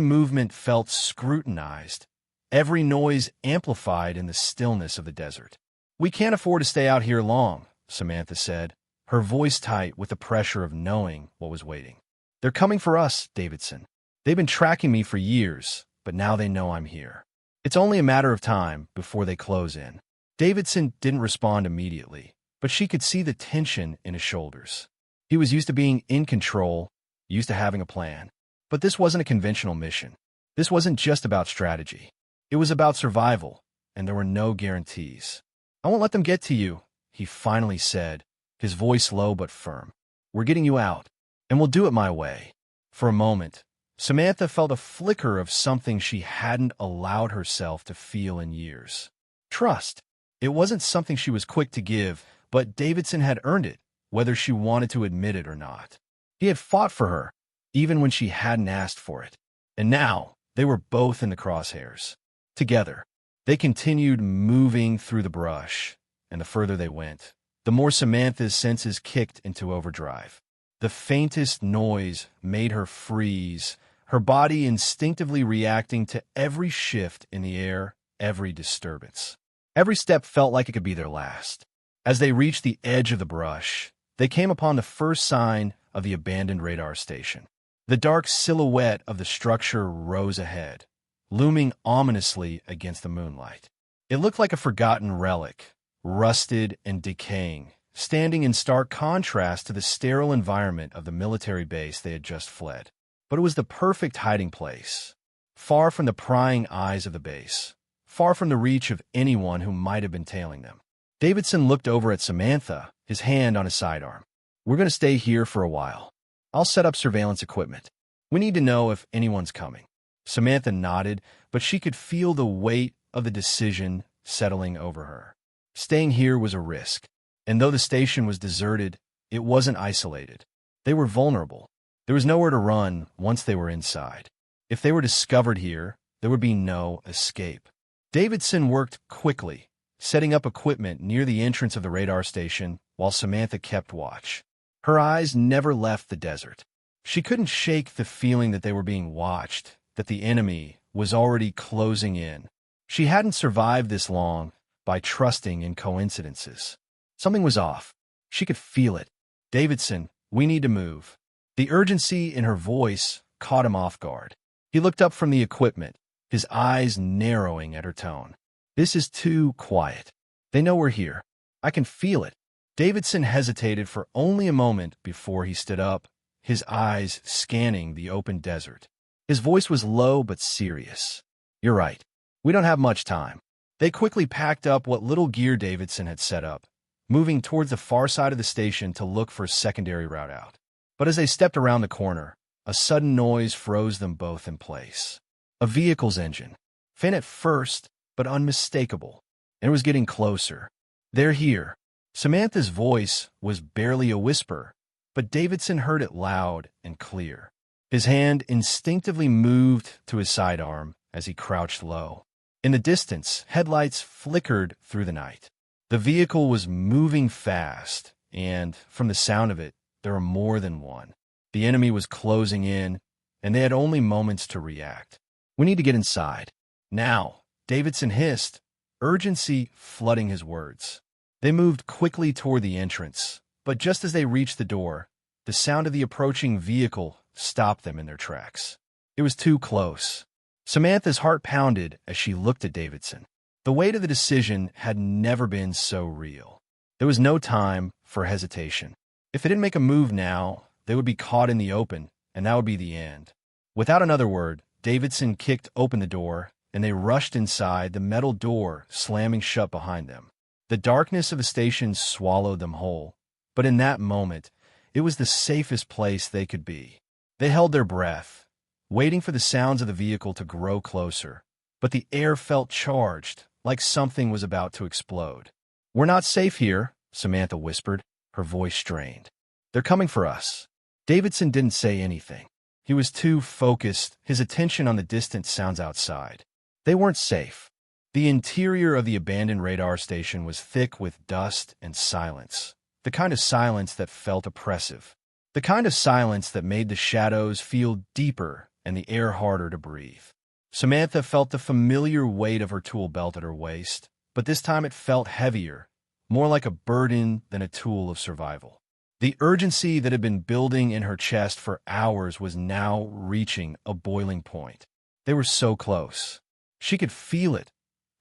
movement felt scrutinized, every noise amplified in the stillness of the desert. "We can't afford to stay out here long," Samantha said, her voice tight with the pressure of knowing what was waiting. "They're coming for us, Davidson. They've been tracking me for years, but now they know I'm here. It's only a matter of time before they close in." Davidson didn't respond immediately, but she could see the tension in his shoulders. He was used to being in control, used to having a plan. But this wasn't a conventional mission. This wasn't just about strategy. It was about survival, and there were no guarantees. "I won't let them get to you," he finally said, his voice low but firm. "We're getting you out, and we'll do it my way." For a moment, Samantha felt a flicker of something she hadn't allowed herself to feel in years. Trust. It wasn't something she was quick to give, but Davidson had earned it, whether she wanted to admit it or not. He had fought for her, even when she hadn't asked for it. And now, they were both in the crosshairs. Together, they continued moving through the brush, and the further they went, the more Samantha's senses kicked into overdrive. The faintest noise made her freeze, her body instinctively reacting to every shift in the air, every disturbance. Every step felt like it could be their last. As they reached the edge of the brush, they came upon the first sign of the abandoned radar station. The dark silhouette of the structure rose ahead, looming ominously against the moonlight. It looked like a forgotten relic, rusted and decaying, standing in stark contrast to the sterile environment of the military base they had just fled. But it was the perfect hiding place, far from the prying eyes of the base, far from the reach of anyone who might have been tailing them. Davidson looked over at Samantha, his hand on his sidearm. "We're going to stay here for a while. I'll set up surveillance equipment. We need to know if anyone's coming." Samantha nodded, but she could feel the weight of the decision settling over her. Staying here was a risk, and though the station was deserted, it wasn't isolated. They were vulnerable. There was nowhere to run once they were inside. If they were discovered here, there would be no escape. Davidson worked quickly, setting up equipment near the entrance of the radar station while Samantha kept watch. Her eyes never left the desert. She couldn't shake the feeling that they were being watched, that the enemy was already closing in. She hadn't survived this long by trusting in coincidences. Something was off. She could feel it. "Davidson, we need to move." The urgency in her voice caught him off guard. He looked up from the equipment, his eyes narrowing at her tone. "This is too quiet. They know we're here. I can feel it." Davidson hesitated for only a moment before he stood up, his eyes scanning the open desert. His voice was low but serious. "You're right. We don't have much time." They quickly packed up what little gear Davidson had set up, moving towards the far side of the station to look for a secondary route out. But as they stepped around the corner, a sudden noise froze them both in place. A vehicle's engine, faint at first, but unmistakable, and it was getting closer. "They're here." Samantha's voice was barely a whisper, but Davidson heard it loud and clear. His hand instinctively moved to his sidearm as he crouched low. In the distance, headlights flickered through the night. The vehicle was moving fast, and, from the sound of it, there were more than one. The enemy was closing in, and they had only moments to react. "We need to get inside. Now," Davidson hissed, urgency flooding his words. They moved quickly toward the entrance, but just as they reached the door, the sound of the approaching vehicle stopped them in their tracks. It was too close. Samantha's heart pounded as she looked at Davidson. The weight of the decision had never been so real. There was no time for hesitation. If they didn't make a move now, they would be caught in the open, and that would be the end. Without another word, Davidson kicked open the door, and they rushed inside, the metal door slamming shut behind them. The darkness of the station swallowed them whole, but in that moment, it was the safest place they could be. They held their breath, waiting for the sounds of the vehicle to grow closer, but the air felt charged, like something was about to explode. "We're not safe here," Samantha whispered, her voice strained. "They're coming for us." Davidson didn't say anything. He was too focused, his attention on the distant sounds outside. They weren't safe. The interior of the abandoned radar station was thick with dust and silence, the kind of silence that felt oppressive, the kind of silence that made the shadows feel deeper and the air harder to breathe. Samantha felt the familiar weight of her tool belt at her waist, but this time it felt heavier, more like a burden than a tool of survival. The urgency that had been building in her chest for hours was now reaching a boiling point. They were so close. She could feel it,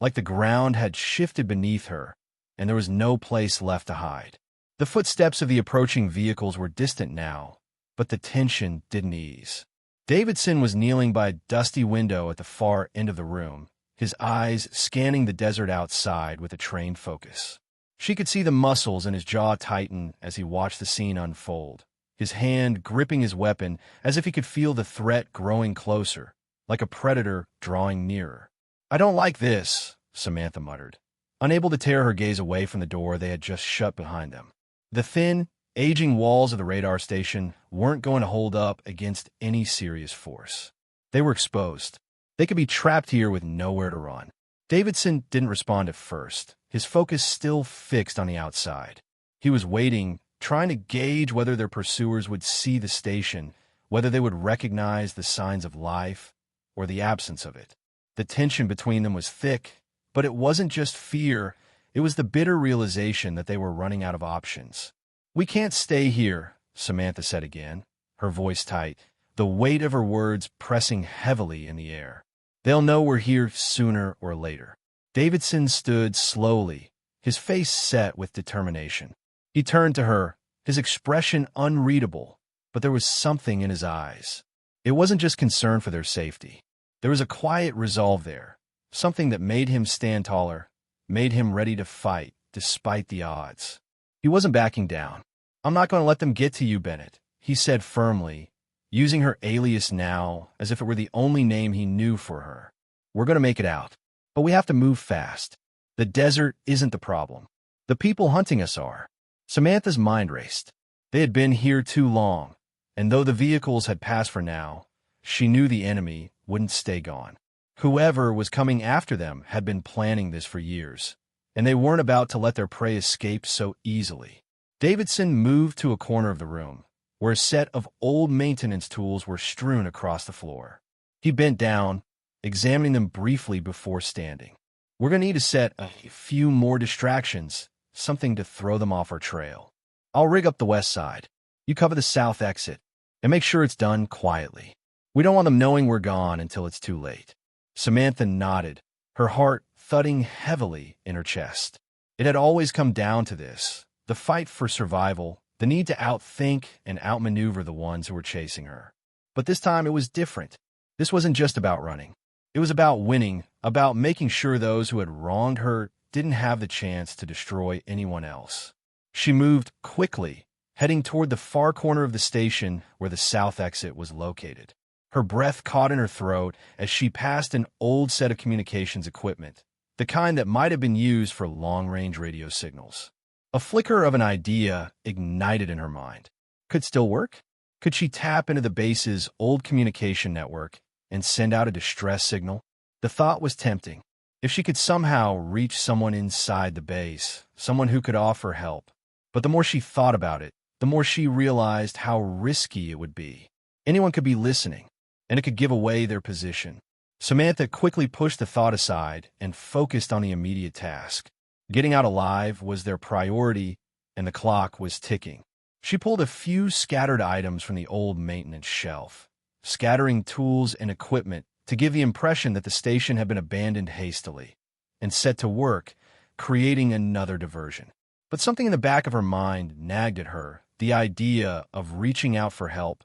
like the ground had shifted beneath her, and there was no place left to hide. The footsteps of the approaching vehicles were distant now, but the tension didn't ease. Davidson was kneeling by a dusty window at the far end of the room, his eyes scanning the desert outside with a trained focus. She could see the muscles in his jaw tighten as he watched the scene unfold, his hand gripping his weapon as if he could feel the threat growing closer, like a predator drawing nearer. "I don't like this," Samantha muttered, unable to tear her gaze away from the door they had just shut behind them. The thin, aging walls of the radar station weren't going to hold up against any serious force. They were exposed. They could be trapped here with nowhere to run. Davidson didn't respond at first, his focus still fixed on the outside. He was waiting, trying to gauge whether their pursuers would see the station, whether they would recognize the signs of life or the absence of it. The tension between them was thick, but it wasn't just fear, it was the bitter realization that they were running out of options. "We can't stay here," Samantha said again, her voice tight, the weight of her words pressing heavily in the air. "They'll know we're here sooner or later." Davidson stood slowly, his face set with determination. He turned to her, his expression unreadable, but there was something in his eyes. It wasn't just concern for their safety. There was a quiet resolve there, something that made him stand taller, made him ready to fight despite the odds. He wasn't backing down. "I'm not going to let them get to you, Bennett," he said firmly, using her alias now as if it were the only name he knew for her. "We're going to make it out, but we have to move fast. The desert isn't the problem. The people hunting us are." Samantha's mind raced. They had been here too long, and though the vehicles had passed for now, she knew the enemy wouldn't stay gone. Whoever was coming after them had been planning this for years, and they weren't about to let their prey escape so easily. Davidson moved to a corner of the room, where a set of old maintenance tools were strewn across the floor. He bent down, examining them briefly before standing. "We're going to need to set a few more distractions, something to throw them off our trail. I'll rig up the west side. You cover the south exit, and make sure it's done quietly. We don't want them knowing we're gone until it's too late." Samantha nodded, her heart thudding heavily in her chest. It had always come down to this, the fight for survival, the need to outthink and outmaneuver the ones who were chasing her. But this time it was different. This wasn't just about running. It was about winning, about making sure those who had wronged her didn't have the chance to destroy anyone else. She moved quickly, heading toward the far corner of the station where the south exit was located. Her breath caught in her throat as she passed an old set of communications equipment, the kind that might have been used for long-range radio signals. A flicker of an idea ignited in her mind. Could still work? Could she tap into the base's old communication network and send out a distress signal? The thought was tempting. If she could somehow reach someone inside the base, someone who could offer help. But the more she thought about it, the more she realized how risky it would be. Anyone could be listening, and it could give away their position. Samantha quickly pushed the thought aside and focused on the immediate task. Getting out alive was their priority, and the clock was ticking. She pulled a few scattered items from the old maintenance shelf, scattering tools and equipment to give the impression that the station had been abandoned hastily, and set to work, creating another diversion. But something in the back of her mind nagged at her, the idea of reaching out for help,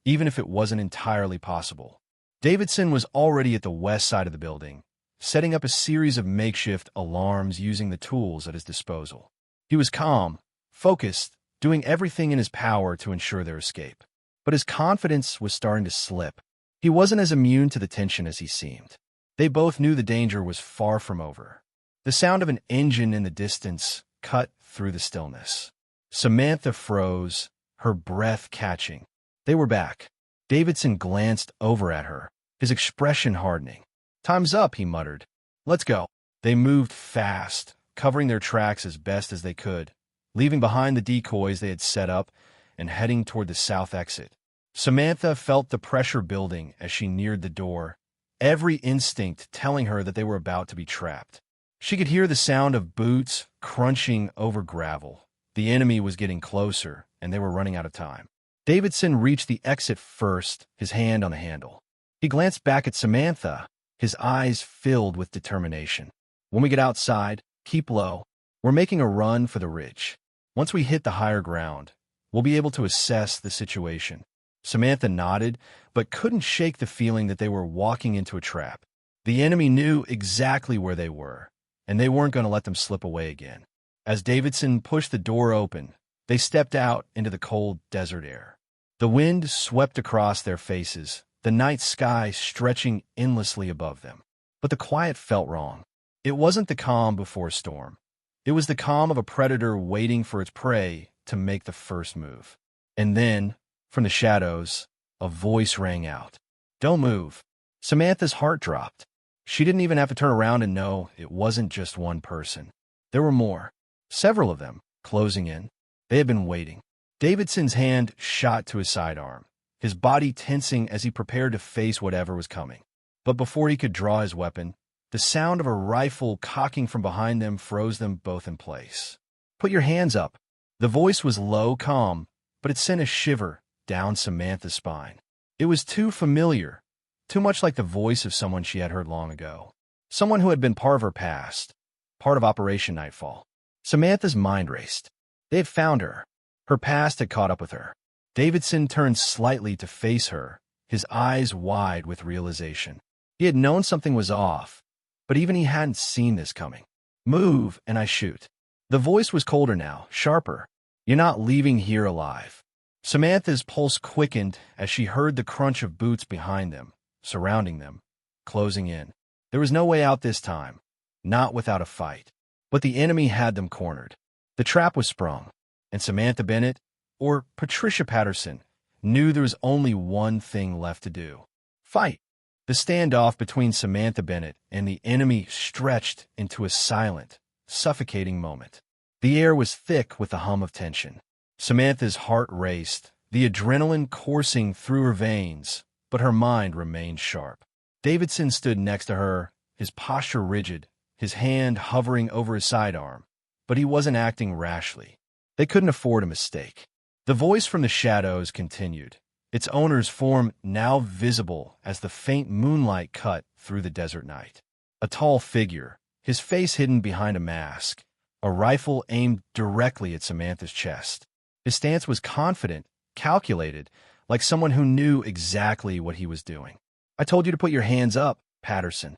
even if it wasn't entirely possible. Davidson was already at the west side of the building, setting up a series of makeshift alarms using the tools at his disposal. He was calm, focused, doing everything in his power to ensure their escape. But his confidence was starting to slip. He wasn't as immune to the tension as he seemed. They both knew the danger was far from over. The sound of an engine in the distance cut through the stillness. Samantha froze, her breath catching. They were back. Davidson glanced over at her, his expression hardening. "Time's up," he muttered. "Let's go." They moved fast, covering their tracks as best as they could, leaving behind the decoys they had set up and heading toward the south exit. Samantha felt the pressure building as she neared the door, every instinct telling her that they were about to be trapped. She could hear the sound of boots crunching over gravel. The enemy was getting closer, and they were running out of time. Davidson reached the exit first, his hand on the handle. He glanced back at Samantha, his eyes filled with determination. "When we get outside, keep low. We're making a run for the ridge. Once we hit the higher ground, we'll be able to assess the situation." Samantha nodded, but couldn't shake the feeling that they were walking into a trap. The enemy knew exactly where they were, and they weren't going to let them slip away again. As Davidson pushed the door open, they stepped out into the cold desert air. The wind swept across their faces, the night sky stretching endlessly above them. But the quiet felt wrong. It wasn't the calm before a storm. It was the calm of a predator waiting for its prey to make the first move. And then, from the shadows, a voice rang out. "Don't move." Samantha's heart dropped. She didn't even have to turn around and know it wasn't just one person. There were more, several of them, closing in. They had been waiting. Davidson's hand shot to his sidearm, his body tensing as he prepared to face whatever was coming. But before he could draw his weapon, the sound of a rifle cocking from behind them froze them both in place. "Put your hands up." The voice was low, calm, but it sent a shiver down Samantha's spine. It was too familiar, too much like the voice of someone she had heard long ago. Someone who had been part of her past, part of Operation Nightfall. Samantha's mind raced. They had found her. Her past had caught up with her. Davidson turned slightly to face her, his eyes wide with realization. He had known something was off, but even he hadn't seen this coming. "Move, and I shoot." The voice was colder now, sharper. "You're not leaving here alive." Samantha's pulse quickened as she heard the crunch of boots behind them, surrounding them, closing in. There was no way out this time, not without a fight. But the enemy had them cornered. The trap was sprung, and Samantha Bennett, or Patricia Patterson, knew there was only one thing left to do. Fight. The standoff between Samantha Bennett and the enemy stretched into a silent, suffocating moment. The air was thick with the hum of tension. Samantha's heart raced, the adrenaline coursing through her veins, but her mind remained sharp. Davidson stood next to her, his posture rigid, his hand hovering over his sidearm, but he wasn't acting rashly. They couldn't afford a mistake. The voice from the shadows continued, its owner's form now visible as the faint moonlight cut through the desert night. A tall figure, his face hidden behind a mask, a rifle aimed directly at Samantha's chest. His stance was confident, calculated, like someone who knew exactly what he was doing. "I told you to put your hands up, Patterson."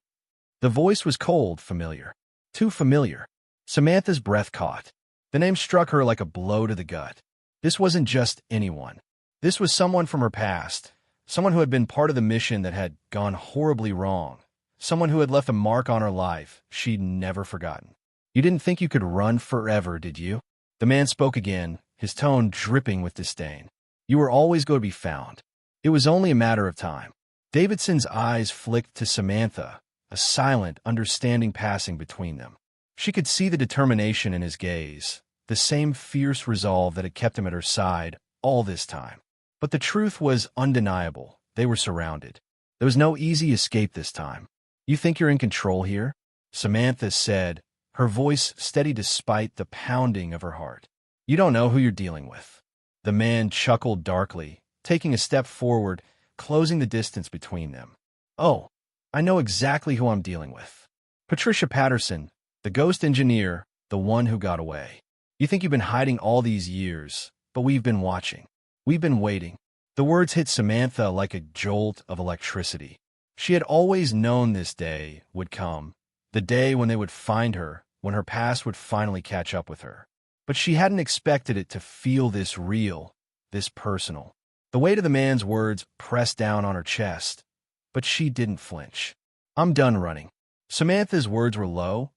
The voice was cold, familiar. Too familiar. Samantha's breath caught. The name struck her like a blow to the gut. This wasn't just anyone. This was someone from her past, someone who had been part of the mission that had gone horribly wrong, someone who had left a mark on her life she'd never forgotten. "You didn't think you could run forever, did you?" The man spoke again, his tone dripping with disdain. "You were always going to be found. It was only a matter of time." Davidson's eyes flicked to Samantha, a silent, understanding passing between them. She could see the determination in his gaze, the same fierce resolve that had kept him at her side all this time. But the truth was undeniable. They were surrounded. There was no easy escape this time. "You think you're in control here?" Samantha said, her voice steady despite the pounding of her heart. "You don't know who you're dealing with." The man chuckled darkly, taking a step forward, closing the distance between them. "Oh, I know exactly who I'm dealing with. Patricia Patterson, the ghost engineer, the one who got away. You think you've been hiding all these years, but we've been watching. We've been waiting." The words hit Samantha like a jolt of electricity. She had always known this day would come, the day when they would find her, when her past would finally catch up with her. But she hadn't expected it to feel this real, this personal. The weight of the man's words pressed down on her chest, but she didn't flinch. "I'm done running." Samantha's words were low,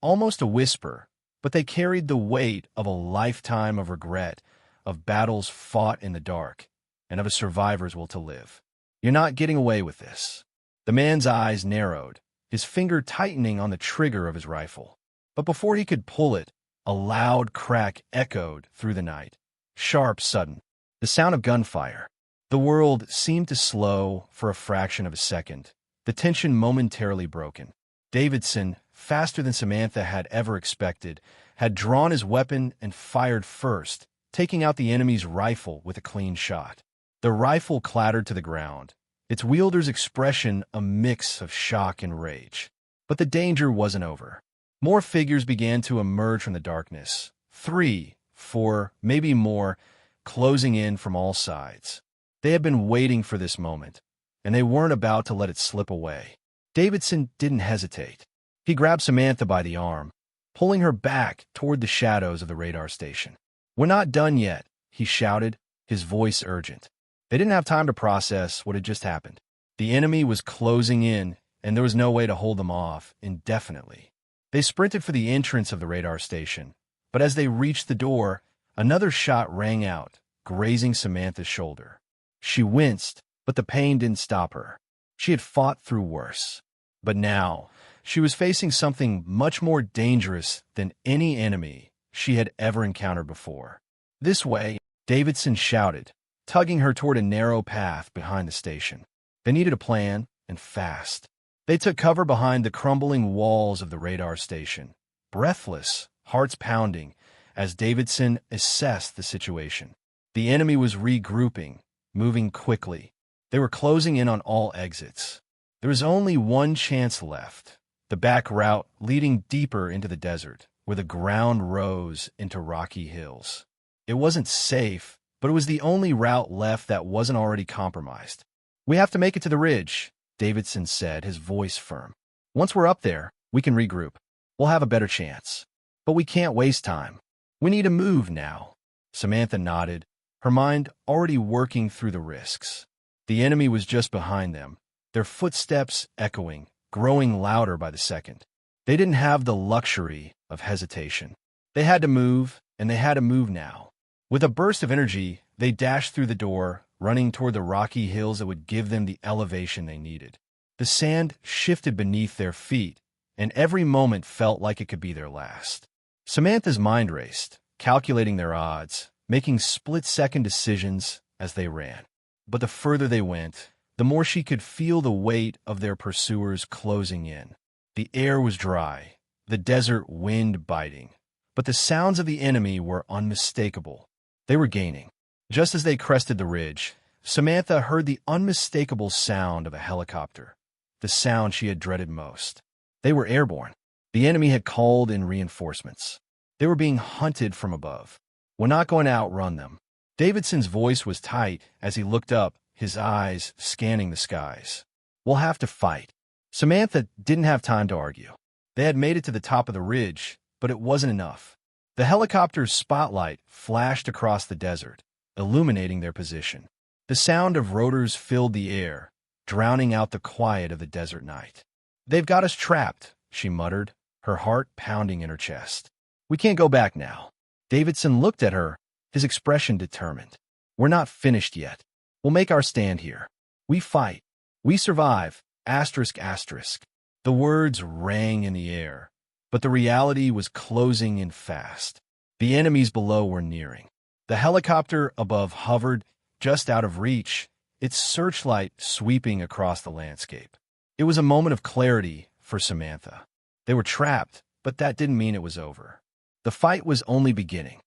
almost a whisper, but they carried the weight of a lifetime of regret, of battles fought in the dark, and of a survivor's will to live. "You're not getting away with this." The man's eyes narrowed, his finger tightening on the trigger of his rifle. But before he could pull it, a loud crack echoed through the night. Sharp, sudden. The sound of gunfire. The world seemed to slow for a fraction of a second, the tension momentarily broken. Davidson, faster than Samantha had ever expected, had drawn his weapon and fired first, taking out the enemy's rifle with a clean shot. The rifle clattered to the ground, its wielder's expression a mix of shock and rage. But the danger wasn't over. More figures began to emerge from the darkness. 3, 4, maybe more, closing in from all sides. They had been waiting for this moment, and they weren't about to let it slip away. Davidson didn't hesitate. He grabbed Samantha by the arm, pulling her back toward the shadows of the radar station. "We're not done yet," he shouted, his voice urgent. They didn't have time to process what had just happened. The enemy was closing in, and there was no way to hold them off indefinitely. They sprinted for the entrance of the radar station, but as they reached the door, another shot rang out, grazing Samantha's shoulder. She winced, but the pain didn't stop her. She had fought through worse. But now, she was facing something much more dangerous than any enemy she had ever encountered before. "This way," Davidson shouted, tugging her toward a narrow path behind the station. They needed a plan, and fast. They took cover behind the crumbling walls of the radar station, breathless, hearts pounding, as Davidson assessed the situation. The enemy was regrouping, moving quickly. They were closing in on all exits. There was only one chance left, the back route leading deeper into the desert, where the ground rose into rocky hills. It wasn't safe, but it was the only route left that wasn't already compromised. "We have to make it to the ridge," Davidson said, his voice firm. "Once we're up there, we can regroup. We'll have a better chance. But we can't waste time. We need to move now." Samantha nodded, her mind already working through the risks. The enemy was just behind them, their footsteps echoing, growing louder by the second. They didn't have the luxury of hesitation. They had to move, and they had to move now. With a burst of energy, they dashed through the door, running toward the rocky hills that would give them the elevation they needed. The sand shifted beneath their feet, and every moment felt like it could be their last. Samantha's mind raced, calculating their odds, making split-second decisions as they ran. But the further they went, the more she could feel the weight of their pursuers closing in. The air was dry, the desert wind biting, but the sounds of the enemy were unmistakable. They were gaining. Just as they crested the ridge, Samantha heard the unmistakable sound of a helicopter, the sound she had dreaded most. They were airborne. The enemy had called in reinforcements. They were being hunted from above. We're not going to outrun them. Davidson's voice was tight as he looked up, his eyes scanning the skies. We'll have to fight. Samantha didn't have time to argue. They had made it to the top of the ridge, but it wasn't enough. The helicopter's spotlight flashed across the desert, illuminating their position. The sound of rotors filled the air, drowning out the quiet of the desert night. They've got us trapped, she muttered, her heart pounding in her chest. We can't go back now. Davidson looked at her, his expression determined. We're not finished yet. We'll make our stand here. We fight. We survive. Asterisk, asterisk. The words rang in the air, but the reality was closing in fast. The enemies below were nearing. The helicopter above hovered just out of reach, its searchlight sweeping across the landscape. It was a moment of clarity for Samantha. They were trapped, but that didn't mean it was over. The fight was only beginning.